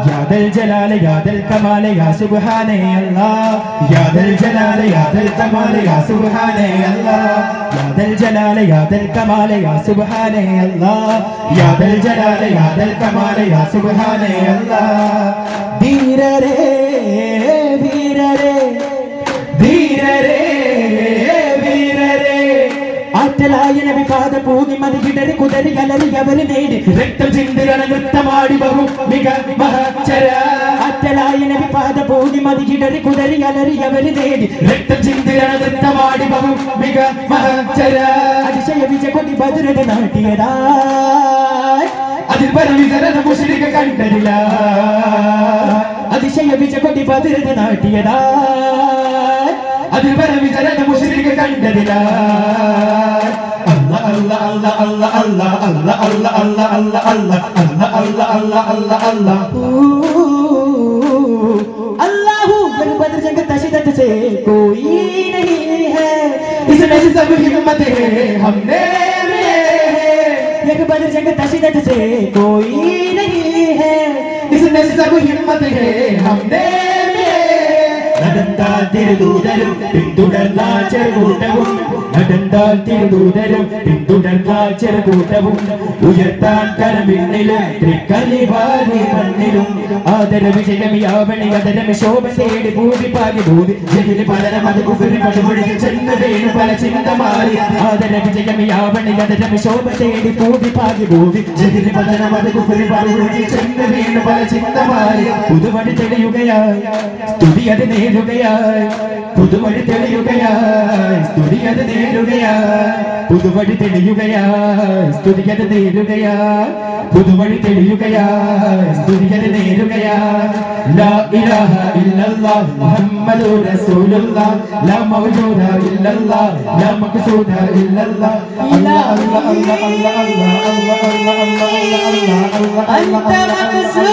യാദൽ ജലാല യാദൽ കമാല യാ സുബ്ഹാനേ അല്ലാഹ് യാദൽ ജലാല യാദൽ കമാല യാ സുബ്ഹാനേ അല്ലാഹ് യാദൽ ജലാല യാദൽ കമാല യാ സുബ്ഹാനേ അല്ലാഹ് യാദൽ ജലാല യാദൽ കമാല യാ സുബ്ഹാനേ അല്ലാഹ് ധീരരേ ധീരരേ ധീരരേ ധീരരേ ആറ്റലായ നബി പാദ പൂകി മതികിടറി കുതറി കലറി അവര് നേടി രക്തം ചിന്തിരണ നൃത്തമാടി ബഹു മിക മഹച്ചര ആറ്റലായ നബി പാദ പൂകി മതികിടറി കുതറി കലറി അവര് നേടി രക്തം ചിന്തിരണ നൃത്തമാടി ബഹു മിക മഹച്ചര അതിശയ വിജ കൊടി ബദുരത നാട്ടിയതാ അതിൽ പരവിതരണ മുശ്രിക കണ്ടതില്ല അതിശയ വിജ കൊടി ബദുരത നാട്ടിയതാ അതിൽ പരവിതരണ മുശ്രിക കണ്ടതില്ല Allah Allah Allah Allah Allah Allah Allah Allah Allah Allah Allah Allah Allah Allahu ये बदर जंग तशिदत से कोई नहीं है इसमें से सब हिम्मत है हमने में है ये बदर जंग तशिदत से कोई नहीं है इसमें से सब हिम्मत है हमने നടന്താൽ തിരുദൂതരും പിന്തുടർന്നാൽ ചെറുകൂട്ടവും നടന്താൽ തിരുദൂതരും പിന്തുടർന്നാൽ ചെറുകൂട്ടവും ഉയർത്താൻ കരമിന്നിലും തൃക്കലിവാരി മണ്ണിലും ആദര വിജയമിയാവണി അതരമി ശോഭ തേടി ഭൂമി പാകി ഭൂമി ജഗിന് പലരം അത് കുഫിരി പടുപൊഴിച്ച് ചെന്ന് വീണ് പല ചിന്ത മാറി ആദര വിജയമിയാവണി അതരമി ശോഭ തേടി ഭൂമി പാകി ഭൂമി ജഗിന് പലരം അത് കുഫിരി പടുപൊഴിച്ച് ചെന്ന് വീണ് പല ചിന്ത മാറി പുതുവഴി തെളിയുകയായി സ്തുതി അത് നേടുകയായി പുതുവഴി തെളിയുകയായി സ്തുതി അത് നേടുകയായി പുതുവഴി തെളിയുകയായി സ്തുതി അത് നേടുകയായി പുതുവഴി തെളിയുകയായി സ്തുതി അത് നേടുകയായി ലാ ഇലാഹ ഇല്ലല്ലാഹ് മുഹമ്മദുർ റസൂലുള്ളാഹ് ലാ മൗജൂദ ഇല്ലല്ലാഹ് ലാ മഖ്സൂദ ഇല്ലല്ലാഹ് അല്ലാഹ് അല്ലാഹ് അല്ലാഹ് അല്ലാഹ് അല്ലാഹ് അല്ലാഹ് അല്ലാഹ് അല്ലാഹ്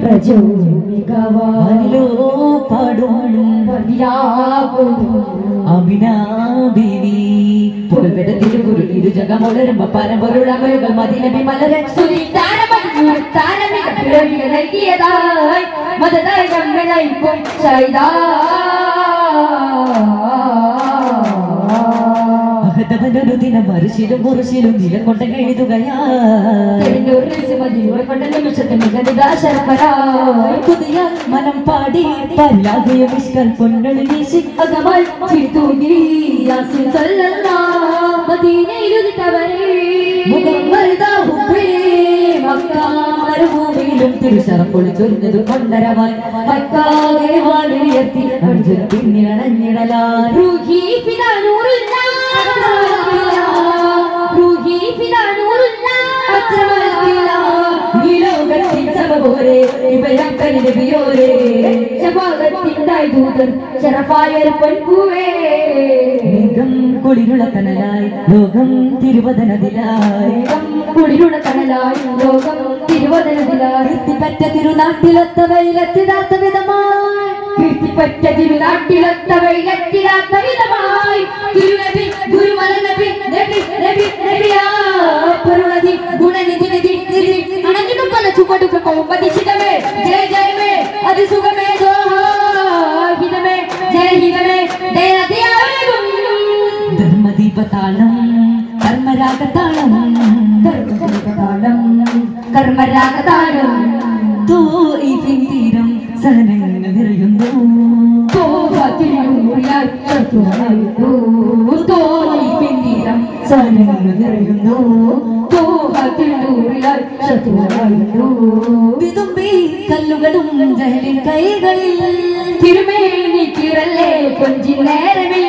പ്രജോമികവാനിലോ പാടും അമിനാ ബീവി പുകൾപെട്ട തിരുകുരു ഇരുജകമൊളരുമ്പ പരമ്പൊരുളമരുകൾ മദിനബി മലരെ നൽകിയതായി മതതായി നമ്മനയിക്കും ചൈതാ അഹതവനൊരു ദിനം മറുശിലും മുറുശിലും നിലകൊണ്ട പുതിയ മനം പാടി പല്ലാകയ വിഷ്കൽ പൊന്നൊളി വീശി അകമായി ചിരിത്തൂകി മരുഭൂമിയിലും തിരുശറം പൊളിച്ചൊരിഞ്ഞത് കൊണ്ടരമായി ഉയർത്തി പിന്നിലണഞ്ഞിടലാൽ കുളിരുള കനലായി ലോകം തിരുവദനതിലായി കുളിരുള കനലായി ലോകം തിരുവദനതിലായി കീർത്തിപ്പറ്റ തിരുനാട്ടിലൊത്ത വെയിലെത്തിടാത്ത വിധമായി കീർത്തിപ്പറ്റ തിരുനാട്ടിലൊത്ത വെയിലെത്തിടാത്ത വിധമായി തിരുനബി ഗുരുമല നബി നബി നബി നബിയാ പരുണതി ഗുണനിധി നിധി നിധി അണഞ്ഞു പല ചുവടുകൾ കോമ്പതിച്ചിടമേ ജയ ജയമേ അതിസുഖമേ ഹിതമേ ജയ ഹിതമേ ദയതിയാകും ധർമ്മദീപതാളം കർമ്മരാഗതാളം കർമ്മരാഗതാളം കർമ്മരാഗതാളം തോ ഈ തീരം സഹനങ്ങൾ നിറയുന്നു സഹനങ്ങൾ നിറയുന്നു വിതുമ്പി കല്ലുകളും ജഹലിൻ കൈകളിൽ തിരുമേനി തിരല്ലേ കൊഞ്ചി നേരമിൽ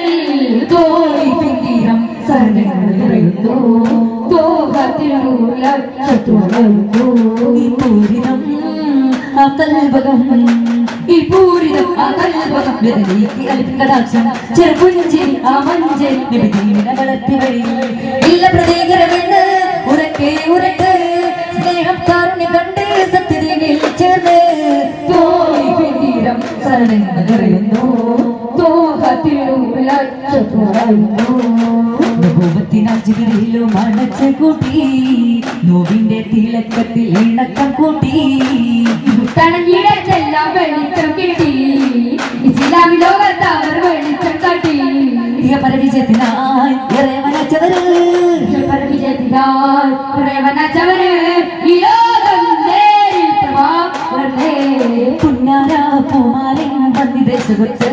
തോഴി പിന്തിരം സഹനങ്ങൾ നിറയുന്നു ഈ പൂരിതം ആ കൽവകം ഈ പൂരിതം ആ കൽവകം വെതലീക്ക് അലിക്കടാക്ഷം ചെറുപുഞ്ചിരി ആ മഞ്ചരി നിബിധീമിനെ വളർത്തി വഴി ഇല്ല പ്രതീകരമെന്ന് ഉറക്കെ ഉറക്കെ സ്നേഹം കാരുണ്യ കണ്ട് സത്യതയിൽ ചേർന്ന് തോഴി പിന്തിരം സഹനങ്ങൾ നിറയുന്നു ിലോ മണച്ച കൂട്ടി നോവിന്റെ തിളക്കത്തിൽ ഇണക്കം കൂട്ടി തണഞ്ഞിടത്തെല്ലാം വെളിച്ചം കിട്ടി ഇസ്ലാമി ലോകത്തവർ വെളിച്ചം കാട്ടി പരവിജയത്തിനായി ഇറവനച്ചവര് പരവിജയത്തിനായി ഇറവനച്ചവര് ഈ ലോകം നേരിൽ പുന്നാര പൂമാലൻ വന്നിദേശത്ത്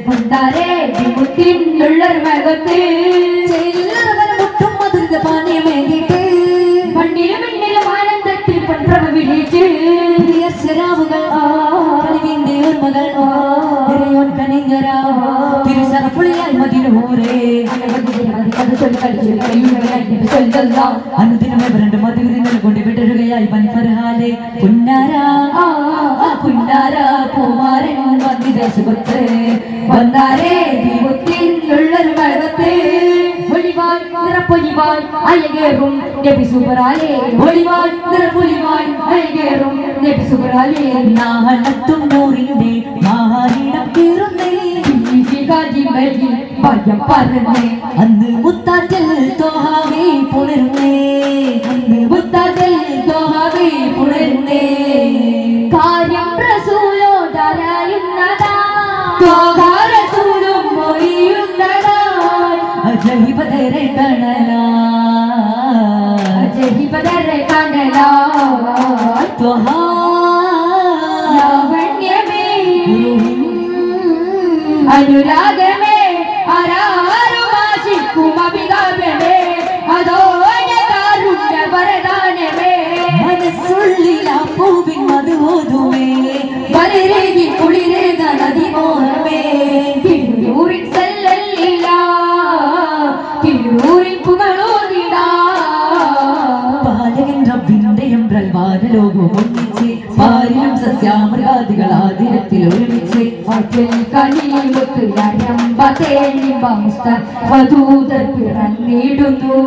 കൊണ്ടാരേ വിമുത്തിനുള്ളൊരു മകത്ത് മുട്ടും മധുര പാനീയമേകിട്ട് മണ്ണിലും മിണ്ണിലും ആനന്ദത്തിൽ പൊൻപ്രഭ വിളിച്ച് ശരാവുകൾ കളിവിന്റെ ഓർമ്മകൾ കനിഞ്ഞര തിരുസറപ്പുളിയായി മതിനൂരേ അനുദിനമേ രണ്ട് മധുരിനെ കൊണ്ട് വിടരുകയായി പൻഫർഹാലെ പുന്നാര പുന്നാര പൂമാരൻ വന്നിദേശത്ത് വന്നാരേ വിമുത്തിനുള്ളൊരു മകത്ത് ഒളിവാൾ നിറപ്പൊലിവാൾ അയകേറും നബി സുബ്രാലേ ഒളിവാൾ നിറപ്പൊലിവാൾ അയകേറും നബി സുബ്രാലേ നാളത്തും നൂറിന്റെ മഹാരിടം തീർന്നേ ഭയം പറഞ്ഞേ അന്ന് മുത്താറ്റൽ തോഹാവേ പുണരുന്നേ അന്ന് മുത്താറ്റൽ തോഹാവേ പുണരുന്നേ കാര്യം റസൂലോടറിയുന്നതാ റസൂലും മൊഴിയുന്നതാ അജഹിബദരെ കണലാ അജഹിബദരെ കണലാ ത്വഹാ ലാവണ്യമേ അനുരാഗമേ ആരാരുമാശിക്കും അഭികാമ്യമേ അതോടെ കാരുണ്യ വരദാനമേ മനസ്സുള്ളില പൂവിൻ മധുവോതുമേ വരരേകി കുളിരേക നദിമോഹമേ തിരുവൂരിൻ സല്ലല്ലില്ല തിരുവൂരിൻ പുകളോതിടാ പാലകൻ റബ്ബിന്റെ എംബ്രൽവാനലോകം ഒന്നിച്ച് പാരിലും സസ്യാമൃഗാദികൾ ആതിരത്തിൽ ഒരുമിച്ച് കനിമുത്ത് പിറന്നിടുന്നു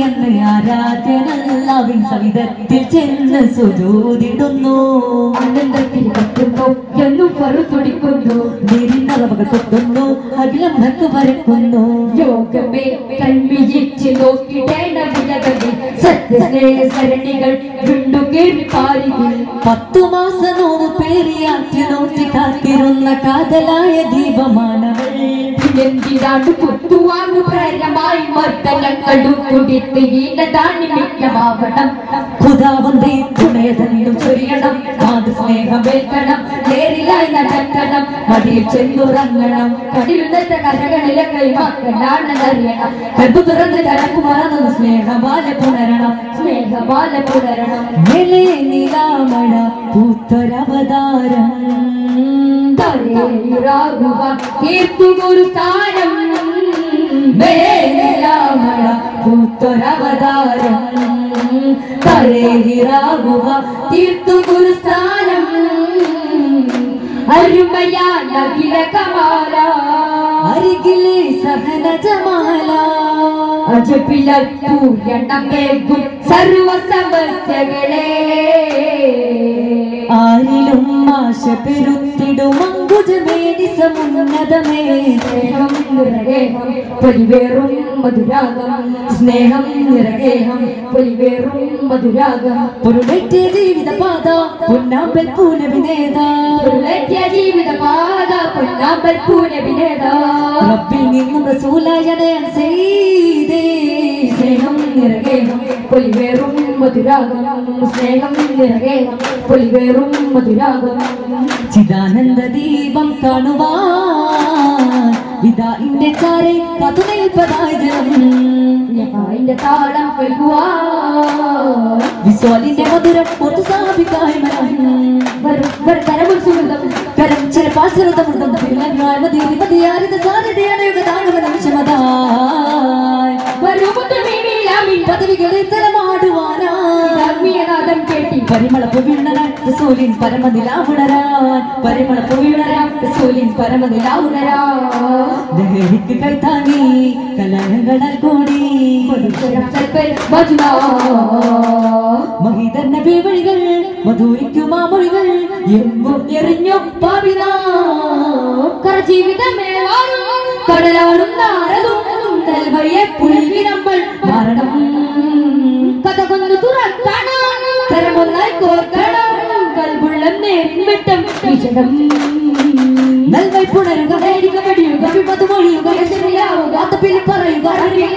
എന്ന് ആരാധ്യനല്ലാവിൻ സവിധത്തിൽ ചെന്ന് സുജൂദിടുന്നു ആനന്ദത്തിൽ കത്തുന്നു എന്നും പറുതുടിക്കുന്നു നീരിന്നറവകൾ കൊട്ടുന്നു അഖിലം നക്ക് പരക്കുന്നു യോഗമേ കൺവിഴിച്ച് നോക്കിടേണ്ട വിലകളിൽ സത്യസ്നേഹ സരണികൾ വീണ്ടുകേറി പാരികൾ 10 മാസം നോവ് പേരിയാറ്റി നോക്കി കാത്തിരുന്ന കാതലായ ദീപമാണവൾ എന്തിനാണ് കുത്തുവാങ്ങു പ്രേരമായി മർദ്ദനങ്ങളും കുടിത്ത് ഈനതാണി മിക്കമാവണം ഖുദാവന്തേ തുണയതെന്നും ചൊരിയണം മാതൃസ്നേഹമേൽക്കണം നേരിലായി നടക്കണം മടിയിൽ ചെന്നുറങ്ങണം കടിലുന്നത്തെ കരകളിലെ കൈമാക്കലാണെന്നറിയണം കൽബ് തുറന്ന് കരക്കുമാറുന്ന സ്നേഹമാല പുണരണം സ്നേഹമാല പുണരണം മേലെ നീലാമഴ പൂത്തൊരവതാരം തീർത്തുകൊരുത്താനം മേലാമഴ പൂത്തൊരവതാരം തലേഹിറാകുക തീർത്തുകൊരുസ്ഥാനം അരുമയാന വിലകമാല അരികിലെ സഹന ജമാല അജപിലൂരണമേകും സർവ സമസ്യകളെ ആരിലും ആശ പെരുത്തിടും അങ്കുജമേനി സമുന്നതമേ സ്നേഹം നിറകേഹം പൊലിവേറും മധുരാഗം സ്നേഹം നിറകേഹം പൊലിവേറും മധുരാഗം പൊരുളേറ്റ ജീവിത പാത പൊന്നാമ്പൽ പൂനവിനേത പൊരുളേറ്റ ജീവിത പാത പൊന്നാമ്പൽ പൂനവിനേത റബ്ബിൽ നിന്നും റസൂലായ നയൻ ചെയ്തേ സ്നേഹം നിറകേഹം പൊലിവേറും മധുരാഗം സ്നേഹം നിറകേഹം പൊലിവേറും മധുരാഗം ചിദാനന്ദ ദീപം കാണുവാൻ വിദാഇന്റെ ചാരെ പതുനിൽപ്പതായി ജനം യഹായിന്റെ താളം കേൾക്കുവാൻ വിസ്വാലിന്റെ മധുരം ഒത്തു സ്ഥാപിക്കായി കരമുൽ സുഗന്ധം കരം ചിരപാശ്രിതമൃതം തിരുനന്മാർ മതി മതിയാരിത സാധ്യതയാണ് യുഗതാണുവ നിമിഷമതായി പദവികളെ തലമാടുവാനാത്മീയനാഥം കേട്ടി പരിമളപ്പു വീണരാൻ റസൂലിൻ പരമനിലാവുണരാൻ പരിമളപ്പു വീണരാൻ റസൂലിൻ പരമനിലാവുണരാൻ ദഹരിക്ക് കൈത്താങ്ങി കലഹങ്ങളാൽ കൂടി മഹിതർ നബി വഴികൾ മധുരിക്കുമാ മൊഴികൾ എങ്ങും എറിഞ്ഞു പാപിനാ കരജീവിതമേ കടലാടും നാരതും നൽവയെ പുൽവി നമ്മൾ മരണം കഥ കൊന്നു തുറക്കണം കരമൊന്നായി കോർക്കണം കൽബുള്ളം നേരിട്ടും വിഷണം നൽവൈ പുണരുക നേരിക വെടിയുക വിപത്ത് മൊഴിയുക ശരിയാവുക അതപ്പിൽ പറയുക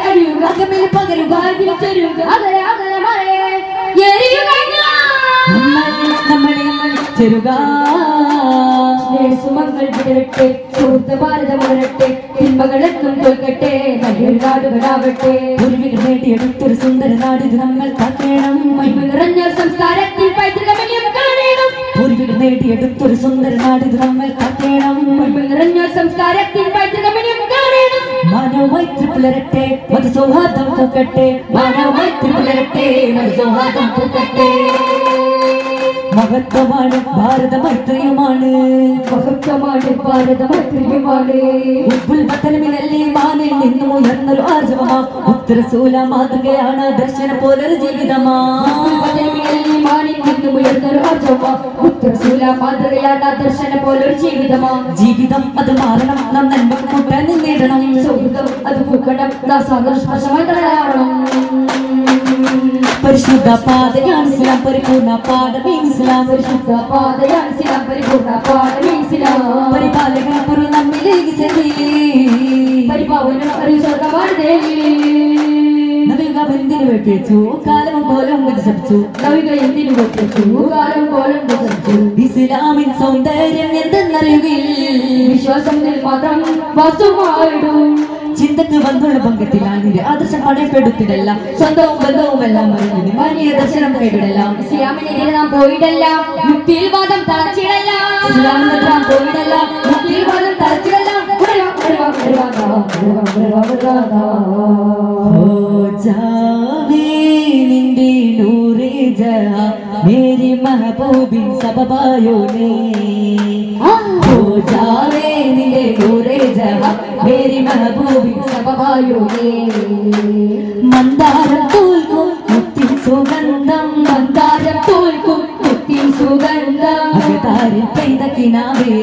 അടിയുക അകമിൽ പകരുക അതിൽ ചെരുക അകലെ അകലെ മറേ എരിയുക നമ്മളെ ചെരുക സുമങ്ങൾ വിടരട്ടെ സുഹൃത്ത് ഭാരതം ഉണരട്ടെ തിന്മകളെത്തും തോൽക്കട്ടെ നല്ലൊരു നാടുകളാവട്ടെ പൂർവികൾ നേടിയെടുത്തൊരു സുന്ദര നാടിത് നമ്മൾ കാക്കണം മഹിമ നിറഞ്ഞ സംസ്കാരത്തിൽ പൈതൃകമന്യം കാണണം പൂർവികൾ നേടിയെടുത്തൊരു സുന്ദര നാടിത് നമ്മൾ കാക്കണം മഹിമ നിറഞ്ഞ സംസ്കാരത്തിൽ പൈതൃകമന്യം കാണണം മാനവമൈത്രി പുലരട്ടെ മതസൗഹാർദ്ദം പൂക്കട്ടെ മാനവമൈത്രി പുലരട്ടെ മതസൗഹാർദ്ദം പൂക്കട്ടെ മഹത്വമാണ് ഭാരതമൈത്രിയുമാണ് മഹത്വമാണ് ഭാരതമൈത്രിയുമാണ് ഉൽപ്പത്തനമിനല്ലേ മാനിൽ നിന്നും ഉയർന്നൊരു ആർജവമാ ഉത്തരസൂല മാതൃകയാണ് ദർശന പോലൊരു ജീവിതമാ മാനിൽ നിന്നും ഉയർന്നൊരു ആർജവമാ ഉത്തരസൂല മാതൃകയാണ് ദർശന പോലൊരു ജീവിതമാ ജീവിതം അത് മാറണം നാം നന്മ കൂട്ടാൻ നേടണം സൗഹൃദം അത് പൂക്കണം നാം സാദൃശ്യമായി തയ്യാറാവണം പരിശുദ്ധ പാതയാണ് ഇസ്ലാം പരിപൂർണ പാഠമേ ഇസ്ലാം പരിശുദ്ധ പാതയാണ് ഇസ്ലാം പരിപൂർണ പാഠമേ ഇസ്ലാം പരിപാലകൻ പൊരുൾ നമ്മിലേക്ക് ചെല്ലി പരിപാവനം അറിവ് സ്വർഗമാണ് നവിക എന്തിനു വെട്ടിച്ചു കാലം കോലം വികസിച്ചു നവിക എന്തിനു വെട്ടിച്ചു കാലം കോലം വികസിച്ചു ഇസ്ലാമിൻ സൗന്ദര്യം എന്തെന്നറിയുകയിൽ വിശ്വാസം മാത്രം വസ്തുവായിടും ചിന്തക്ക് വന്നുള്ള പങ്കത്തിലാണ് നിന്റെ ആദർശം പടയപ്പെടുത്തിടല്ല സ്വന്തവും ബന്ധവുമെല്ലാം അറിഞ്ഞു മാനിയ ദർശനം കൈവിടല്ല ഇസ്ലാമിനെതിരെ നാം പോയിടല്ല മുക്തിയിൽ വാദം തളച്ചിടല്ല ഇസ്ലാമിനെതിരെ നാം പോയിടല്ല മുക്തിയിൽ വാദം തളച്ചിടല്ല നിന്റെ നൂറേ ജഹാ മേരി महबूबिन सबबायो ने हो जावे निले नूरे जहाँ मेरी महबूबी सबबायोगे मंदारम तूल्कुम मुत्तिन सुगंधम मंदारम तूल्कुम मुत्तिन सुगंधम अगतारिल पेद किनावे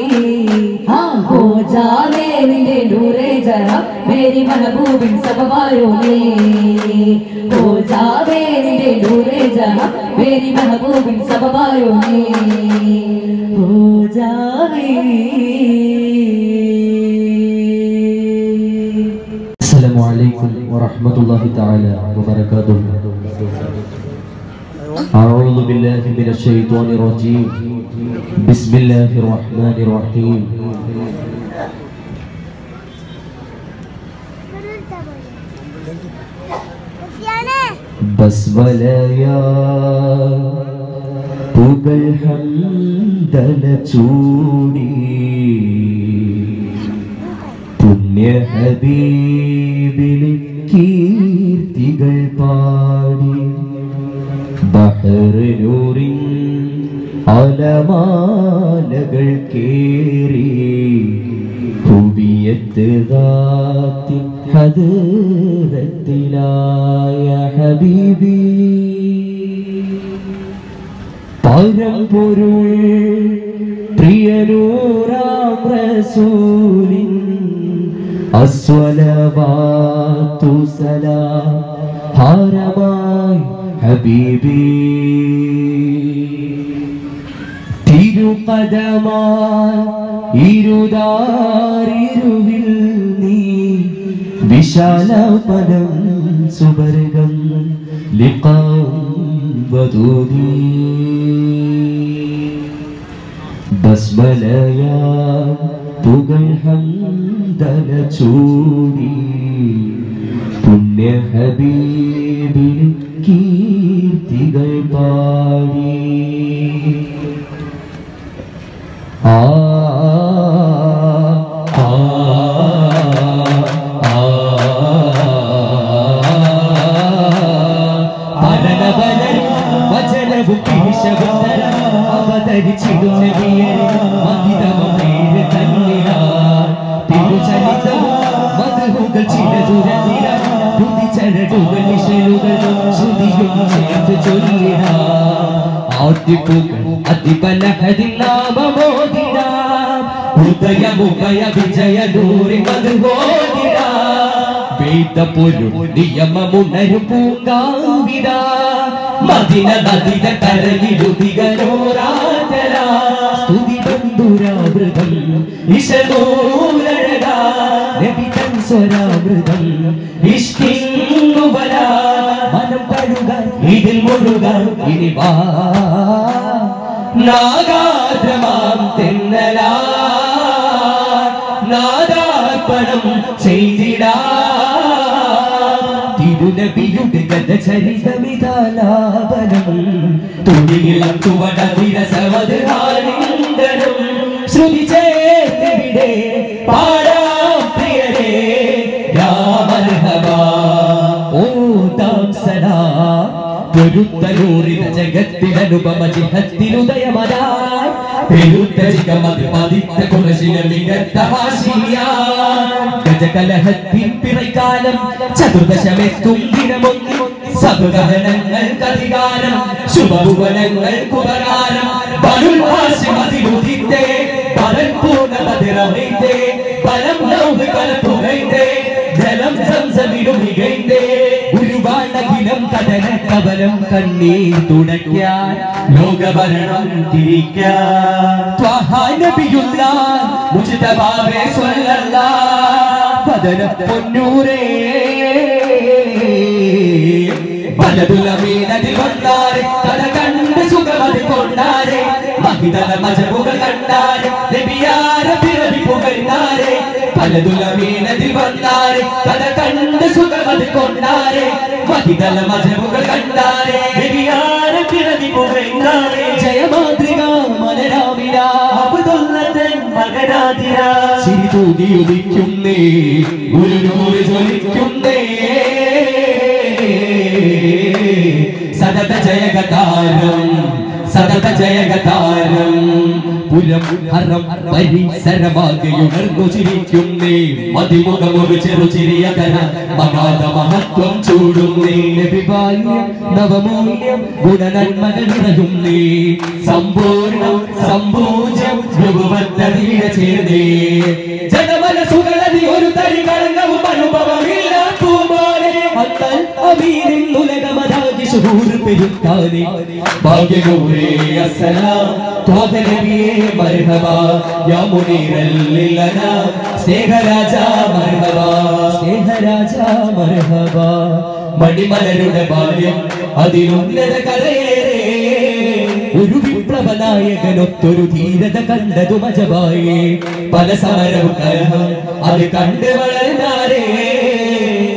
हाँ हो जावे निरे नूरे जहाँ मेरी महबूबी सबबायोगे हो जावे निरे नूरे जहाँ मेरी महबूबी सबबायोगे हो जावे السلام عليكم ورحمة الله تعالى وبركاته. أعوذ بالله من الشيطان الرجيم. بسم الله الرحمن الرحيم. بسمليا പുകൾ ഹംദന ചൂടി പുണ്യ ഹബീബിലെ കീർത്തികൾ പാടി ബഹ്റൂരിൻ അലമാലകൾ കേറി ഹുബിയത്ത് ദാത്തി ഹദറത്തിലായ ഹബീബി പരമ്പൊരുൾ പ്രിയനൂറാം റസൂലിൻ അസ്വലവാത്തു സലാം ഹാരമായി ഹബീബി തിരുപദമായി ഇരുദാരിരുവിൽ നീ വിശാലപദം സുവർഗം ലിഖാം വദൂദി ബസ്മലയാ പുകൾ ഹംദന ചൂടി പുണ്യ ഹബീബിലെ കീർത്തികൾ പാടി ആ ആ വചനവും അവതരിച്ചിടും നബിയരെ മഹിതമം പേര് തന്നിരാ തിരുചരിതവും മധുകൾ ചിരതുരനിര രുതിചരടുകൾ നിശലുകൾ ശ്രുതിയും ചേർത്ത് ചൊല്ലിരാ ആദ്യപ്പൂക്കൾ അതിപലഹരിൻ നാമമോദിരാ ഹൃദയമുഖയ വിജയനൂറി മധുവോദിരാ വേദപ്പൊരു നിയമമുണരു പൂങ്കാവിരാ മദിന നദിത കരയിലുതികരോരാജര സ്തുതി ബന്ധുരാമൃതം ഇശനൂരഴക നബിതൻ സ്വരാമൃതം ഇഷ്കിങ്ങുവര മനം പഴുക ഇതിൽ മുഴുക ഇനി വാ നാഗാദ്രമാം തെന്നലാ നാദാർപ്പണം ചെയ്തിടാ തിരുനബിയുടെ ഗതചരിതമിതാലാപനം തുടിയിളം ചുവട വിരസവതാരിന്തരം ശ്രുതി ചേർത്തിവിടെ പാടാം പ്രിയരേ യാ മർഹബാ ഓതാം സലാം പൊരുത്തലൂറിന ജഗത്തിലനുപമ ജിഹത്തിലുദയമതായി പെരുത്ത ജിഗമതി പതിത്ത കുറശില മികത്ത ഹാഷിയാ ഗജകലഹത്തിൻ പിറൈക്കാലം ചതുർദശമെത്തും ദിനമൊന്നി സബുഗഹനങ്ങൾ കധികാരം ശുഭഭുവനങ്ങൾ കുപകാരം ബലുൽ ഹാഷിമതിലുദിത്തേ പരൽപൂർണ്ണ മതിരമൈത്തേ പലം നൗഹ് കലപ്പുകൈത്തേ ജലം സംസമിലും മികൈത്തേ ഉരുവാണകിലം കടന കബലം കണ്ണീർ തുടയ്ക്കാൻ ലോകഭരണം തിരിക്കാൻ ത്വഹാ നബിയുല്ലാഹ് മുജ്തബാവേ സ്വല്ലല്ലാഹ് പദന പൊന്നൂരേ പലതുലമീനതിൽ വന്നാരെ കഥ കണ്ട് സുഖമതി കൊണ്ടാരെ മഹിതല മജബുകൾ കണ്ടാരെ നബിയാര പിറവി പുകഴ്ന്നാരെ പലതുലമീനതിൽ വന്നാരെ കഥ കണ്ട് സുഖമതി കൊണ്ടാരെ മഹിതല മജബുകൾ കണ്ടാരെ നബിയാര പിറവി പുകഴ്ന്നാരെ ജയമാതൃക മലരാമിര അബ്ദുല്ലതൻ മകനാതിര ചിരി തൂകി ഉദിക്കുന്നേ ഒരു നൂറ് ജ്വലിക്കുന്നേ സദത ജയഗതാരം പുരം ഹറം പരിസരമാകെയുണർന്നു ചിരിക്കുന്നേ മതിമുഖമൊരു ചെറുചിരിയകര മകാത മഹത്വം ചൂടുന്നേ നബിബാല്യം നവമൂല്യം ഗുണനന്മകൾ നിറയുന്നേ സമ്പൂർണ്ണം സമ്പൂജ്യം യുഗവത്തരീര ചേർന്നേ ജനമനസുകളതി ഒരു തരി കളങ്കവും അനുഭവമില്ല പൂമോനെ അത്തൽ അമീനിൻ ഉലകമരാജി ശുഹൂർ പെരുത്താനെ ഭാഗ്യഗൗരേ അസ്സലാം ത്വാഹ നബിയേ മർഹബാ യാ മുനീറല്ലില്ലനാ സ്നേഹരാജാ മർഹബാ സ്നേഹരാജാ മർഹബാ മണിമലരുടെ ബാല്യം അതിലുന്നത കരയേറെ ഒരു വിപ്ലവ നായകനൊത്തൊരു ധീരത കണ്ടതു മജബായേ പല സമരവും കലഹം അത് കണ്ട് വളർന്നാരേ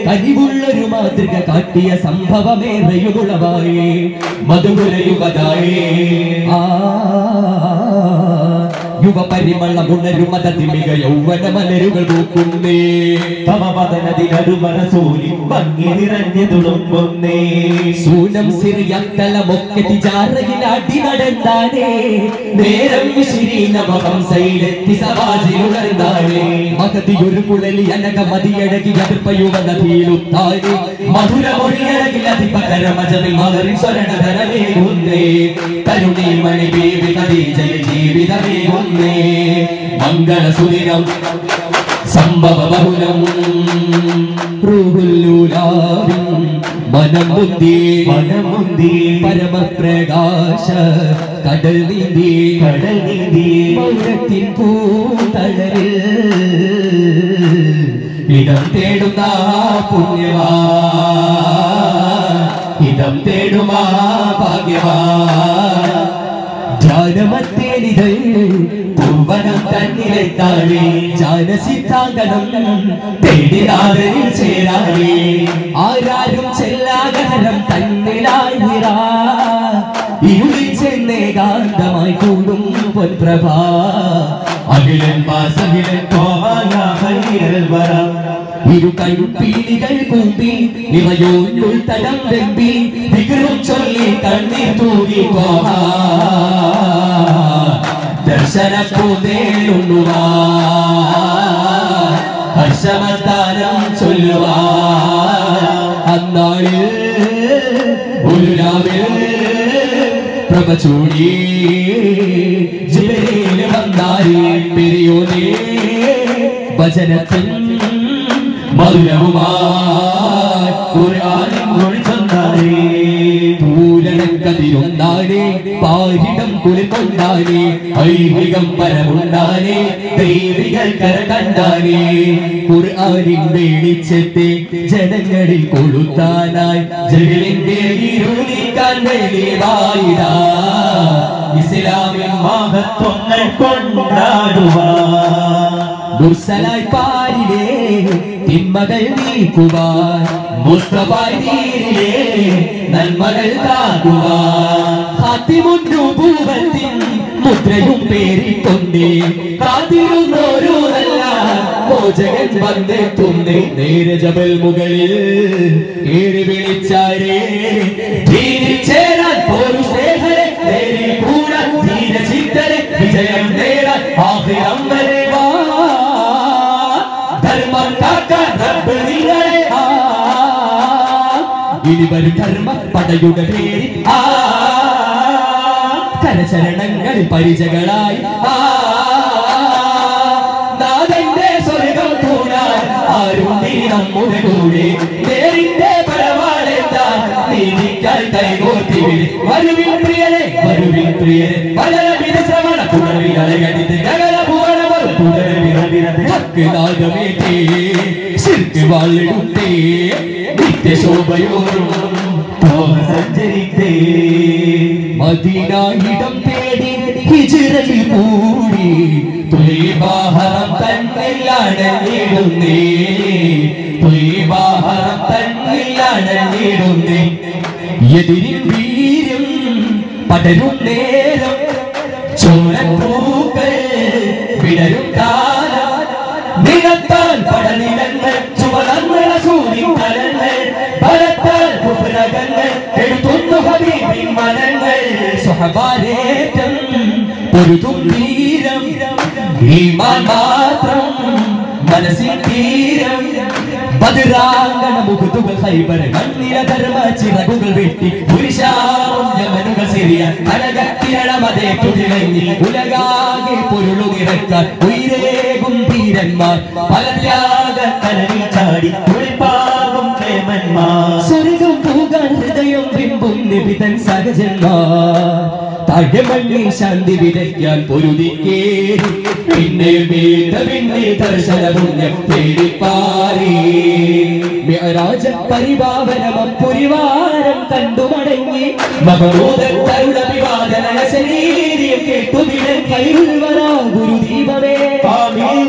കനിവുള്ളൊരു മാതൃക കാട്ടിയ സംഭവമേറെയുമുളവായേ മധുകുലയുഗതായേ യുവപരിമളമുണരുമതതിമിക യൗവന മലരുകൾ പൂക്കുന്നേ തമപതനതിനടുമറസൂലി ഭംഗി നിറഞ്ഞു തുളുമ്പുന്നേ സൂനം സിറിയത്തലമൊക്കെ തിജാറയിലാട്ടി നടന്നാനേ നേരം വിശിരീനവഹംസയിലെത്തി സവാജിലുണർന്നാനേ മകതിയൊരു കുഴലി അനകമതിയഴകി അതിർപ്പയുവ നദിയിലുത്താനേ മധുരമൊഴിയഴകിൽ അതിപകരമജവിൽ മകരിൻ സ്വരണധരമേകുന്നേ കരുണീമണി ബീവി ഖദീജയിൽ ജീവിതമേകുന്നേ മംഗളസുദിനം സംഭവ ബഹുലം റൂഹുല്ലൂലാവിൻ മനമുന്തി പരമപ്രകാശ കടൽ നീന്തി മൗനത്തിൻ പൂതളരിൽ ഇടം തേടുന്ന പുണ്യവാ ഇടം തേടുമാ ഭാഗ്യവാ ധ്യാനമത്തേനിതൾ പൂവനം തന്നിലെത്താവേ ജാനസിദ്ധാന്തനം തേടിനാദരിൽ ചേരാവേ ആരാരും ചെല്ലാകരം തന്നിലായിരാ ഇരുളിൽ ചെന്നേകാന്തമായി കൂടും പൊൻപ്രഭാ അഖിലൻ വാസഖിലൻ ഇരു കഴുപ്പീലികൾ കൂമ്പി ഇവയോന്നുൾ തലം വെമ്പി വികൃം ചൊല്ലി കണ്ണീർ തൂകി പോഹാ ദർശനപ്പൂതേലുണ്ണുവാ ഹർഷമത്താനം ചൊല്ലുവാ അന്നാളിൽ ഒരു രാവിൽ പ്രഭ ചൂടി ജിബ്രീൽ വന്നാരി പെരിയോനേ വചനത്തിൻ മധുരവുമായി ഖുർആനിൻ മൊഴി ചൊന്നാരേ പൂരണക്കതിരൊന്നാനേ പാരിടം കുളിർക്കൊണ്ടാനേ ഐഹികം പരമുണ്ടാനേ ദൈവികൾ കരകണ്ടാനേ ഖുർആനിൻ വെളിച്ചത്തെ ജനങ്ങളിൽ കൊളുത്താനായി ജഗലിന്റെ ഇരുളിക്കാൻ വെളിവായിതാ ഇസ്ലാമിൻ മഹത്വങ്ങൾ കൊണ്ടാടുവാൻ മുർസലായി പാരിലേ തിന്മകൾ നീക്കുവാൻ മുസ്തഫായിലെ നന്മകൾ കാക്കുവാൻ ഖാതിമുന്നൂബുവത്തിൻ മുദ്രയും പേരിക്കൊണ്ടേ കാത്തിരുന്നോരു നല്ല മോചകൻ വന്നെത്തുന്നേ നേരെ ജബൽ മുകളിൽ കേറി വിളിച്ചാരേ ദീനിൽ ചേരാൻ പോരു സ്നേഹരെ നേരിൽ കൂടാൻ ധീരചിത്തരെ വിജയം നേടാൻ ആഖിറം വരെ വാ ധർമ്മം കാക്കാൻ റബ്ബ് നിങ്ങളെ ഇനി വരും ധർമ്മ പടയുടെ പേരിൽ കരചരണങ്ങളിൽ പരിചകളായി നാഥന്റെ സ്വർഗം കൂടാൻ ആരുണ്ടി നമ്മുടെ കൂടെ നേരിന്റെ പരമാണെത്താൻ നീതിക്കാൽ കൈകോർത്തി വരുവിൻ പ്രിയരെ വളരെ വിരശ്രമണ പുണർവികളെ കടിത്ത് ഗഗന ഭുവനമർ ഹക്കുനാഗമേറ്റേ ശിർക്ക് വാളിടുത്തേ നിത്യശോഭയോറും സഞ്ചരിത്തേ മദീനായിടം തേടി ഹിജ്റയിൽ കൂടി തുലീബാഹറം തന്നിലടഞ്ഞിടുന്നേ തുലീബാഹറം തന്നിലടഞ്ഞിടുന്നേ എതിരിൽ വീര്യം പടരും നേരം ചോരപ്പൂക്കൾ വിടരും കാലം നിലത്താൽ പടനിലങ്ങൾ ചുവളർന്ന സൂര്യകലങ്ങൾ ബലത്താൽ കുഫ്രകങ്ങൾ എടുത്തുന്നു ഹബീബിൻ മനങ്ങൾ സ്വഹബാരേറ്റം ഒരു തുമ്പീരം ഈമാൻ മാത്രം മനസ്സിൽ തീരം ബദറാങ്കണ മുഖത്തുകൾ ഹൈബർ കണ്ണില ധർമ്മ ചിറകുകൾ വെട്ടി പുരുഷാമനുകൾ സിറിയ അഴകത്തിരളമതേ തുതിളങ്ങി ഉലകാകെ പൊരുളുകിറക്കാൻ ഉയരേകും ധീരന്മാർ പല ത്യാഗക്കനലിൽ ചാടി കുളിപ്പാകും പ്രേമന്മാർ സ്വർഗം പൂകാൻ ഹൃദയം ബിംബും നിബിതൻ സഹജന്മാർ താഴമണ്ണിൽ ശാന്തി വിതയ്ക്കാൻ പൊരുതിക്കേ പിന്നെ പിന്നെ ദർശന പുണ്യം തേടിപ്പാറി മിഅ്റാജ പരിപാവനം പുരിവാരം കണ്ടു മടങ്ങി മഹമൂദത്തരുടെ വിവാദന ശരീരം കേട്ടു വിടൻ കൈവരാ ഗുരുദീപമേ ആമീൻ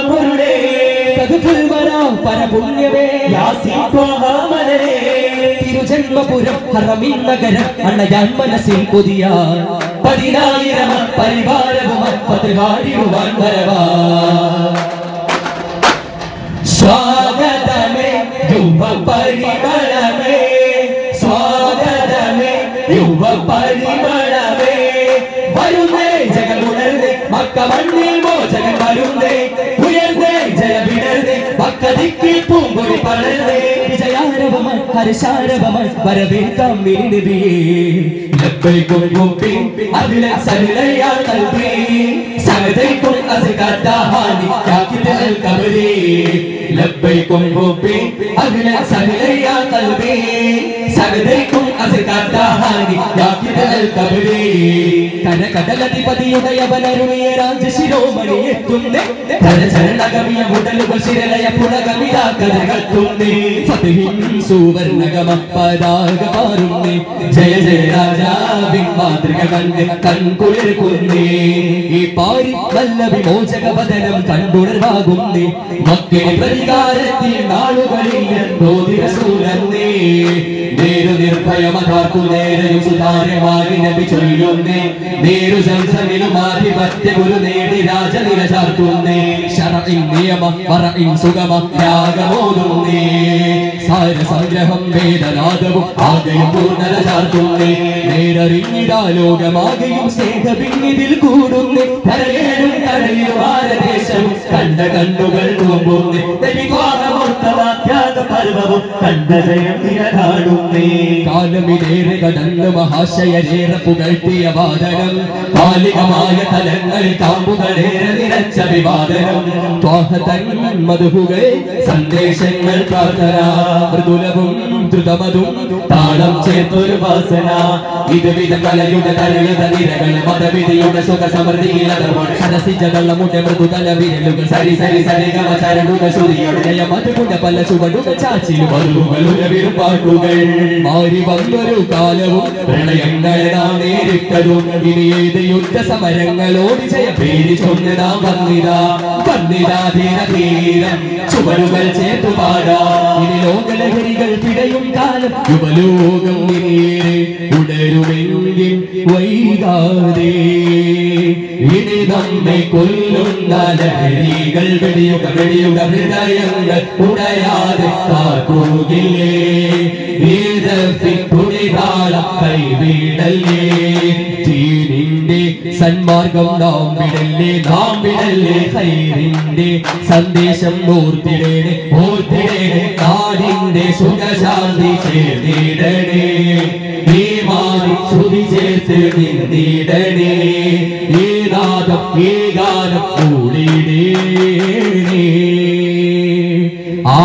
ഗുരുടേ തദ്ഫുൽവരാ പരപുണ്യമേ യാസീൻ ത്വഹാമലേ തിരുജന്മപുരം ഹറമിൻ നഗരം അണ്ണയാൻ മനസ്സിൽ കൊതിയ 10,000 പരിവാരവും പതിഹാരിടുവാൻ വരവാ സ്വാഗതമേ യുവ പരിമളമേ സ്വാഗതമേ യുവ പരിമളമേ വരുന്നേ ജഗമുണർന്നേ മക്ക മണ്ണിൽ മോചകൻ വരുന്നേ ഉയർന്നേ ജയവിടർന്നേ മക്ക ദിക്കിൽ പൂങ്കൊടി പടർന്നേ വിജയാരവമായി ഹർഷാരവമായി വരവേൽക്കാം നബിയേ ലബ്ബൈകും മുബീ അഖില സലയാ ഖൽബി സഅദൈകും അസ്കാദഹാനി യാകിദൽ ഖബരി ലബ്ബൈകും മുബീ അഖില സലയാ ഖൽബി സഅദൈകും അസ്കാദഹാനി യാകിദൽ ഖബരി കനകടലധിപതിയുടെ യവനരുണിയ രാജശിരോമണി എത്തുന്നേ കരചരണഗമിയ മുടലുകൾ ശിരലയ പുളകമിതാ കഥകത്തുന്നേ ഫതിഹിൻ സുവർണഗമ പതാക പാറുന്നേ ജയ ജയ രാജാവിൻ മാതൃക കണ്ട് കൺകുളിർക്കുന്നേ ഈ പാരി വല്ല വിമോചക വദനം കണ്ടുണർവാകുന്നേ മക്കളെ പ്രതികാരത്തിൽ നാളുകളിൽ റസൂലന്നേ നേരു നിർഭയമതാർക്കു നേരെയും സുതാര്യമായി നബി ചൊല്ലുന്നേ നേരു സംസമിലും ആധിപത്യ ഗുരു നേടി രാജനില ചാർത്തുന്നേ ശറഇൻ നിയമ വറഇൻ സുഗമ രാഗമോതുന്നേ സാര സംഗ്രഹം വേദനാദവും ആകെയും പൂർണ്ണത ചാർത്തുന്നേ നേരറിഞ്ഞിടാ ലോകമാകെയും സ്നേഹപിന്നിതിൽ കൂടുന്നേ കരയേഴും കടലിലും ഭാരതദേശവും കണ്ട കണ്ണുകൾ നോമ്പുന്നേ ത്യാഗപർവവും കണ്ട ജയം നിരകാടുന്നേ കാലമിതേറെ കടന്ന് മഹാശയരേറെ പുകഴ്ത്തിയ വാദനം കാലികമായ തലങ്ങളിൽ കാമ്പുകളേറെ നിറച്ച വിവാദനം ത്വാഹതൻ മധുഹുകൾ സന്ദേശങ്ങൾ പ്രാർത്ഥന മൃദുലവും ദ്രുതമതും താളം ചേർത്തൊരു വാസന ഇതുവിധ കലയുടെ തലയുത നിരകൾ മതവിധിയുടെ സുഖ സമൃദ്ധിയിലതർവൺ സരസിജകളുടെ മൃദുതല വിരലുകൾ സരി സരി സരിഗമ ചരടുകൾ ശ്രുതിയുടെ ജയമതുകുണ്ട പല ചുവടുകൾ ചാച്ചിലും മധുകളുരവിരും പാട്ടുകൾ മാറി വന്നൊരു കാലവും പ്രളയങ്ങൾ നാം നേരിട്ടതും ഇനി ഏത് യുദ്ധ സമരങ്ങളോട് ജയ പേരി ചൊന്ന് നാം വന്നിതാ വന്നിതാ ധീര ധീരം ചുവടുകൾ ചേർത്തു പാടാ ഇനി ലോകലഹരികൾ പിടയും കാലം യുവലോകം നേരെ ഉടരുമെങ്കിൽ വൈകാതെ ഇനി നമ്മെ കൊല്ലുന്ന ലഹരികൾ വെടിയുക വെടിയുക ഹൃദയങ്ങൾ ഉടയാതെ കാക്കുകില്ലേ ുടിതാളം കൈവിടല്ലേ തീരിന്റെ സന്മാർഗം നാം വിടല്ലേ നാം വിടല്ലേ ഹൈറിന്റെ സന്ദേശം ഓർത്തിടേണേ ഓർത്തിടേണേ നാടിന്റെ സുഖശാന്തി ചേർത്തിടണേ ഈ മാറി ശ്രുതി ചേർത്ത് നിന്നിടണേ ഈ നാദം ഈ ഗാനം കൂടിടേണേ ആ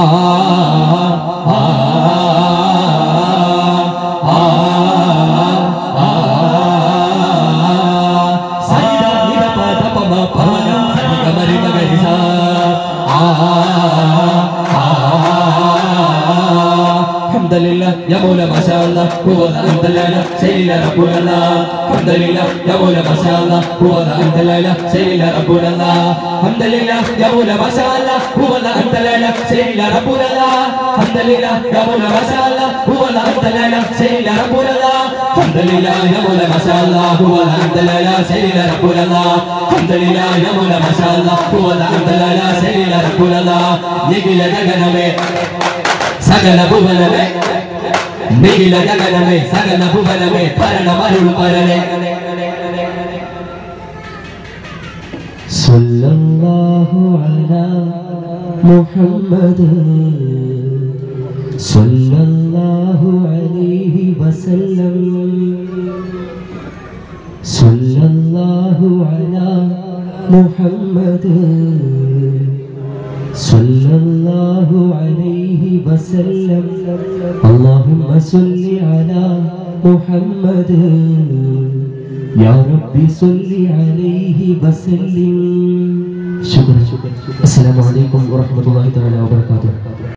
يا مولا ما شاء الله هو ذا أنت الليلة سيدنا ربنا الله الحمد لله يا مولا ما شاء الله هو ذا أنت الليلة سيدنا ربنا الله الحمد لله يا مولا ما شاء الله هو ذا أنت الليلة سيدنا ربنا الله الحمد لله يا مولا ما شاء الله هو ذا أنت الليلة سيدنا ربنا الله الحمد لله يا مولا ما شاء الله هو ذا أنت الليلة سيدنا ربنا الله الحمد لله يا مولا ما شاء الله هو ذا أنت الليلة سيدنا ربنا الله يجي لك جنبي سجل بوبلمي നിഖില ജഗനമേ സകല ഭുവനമേ ഭരണമരുൾ പരനെ സല്ലല്ലാഹു അലാ മുഹമ്മദ് സല്ലല്ലാഹു അലൈഹി വസല്ലം സല്ലല്ലാഹു അലാ മുഹമ്മദ് സല്ലല്ലാഹു അലൈഹി വസല്ലം അല്ലാഹുമ്മ സല്ലി അലാ മുഹമ്മദ് യാ റബ്ബി സല്ലി അലൈഹി വസല്ലം. ശുക്രൻ. അസ്സലാമു അലൈക്കും വറഹ്മത്തുള്ളാഹി തആല വബറകാതുഹു.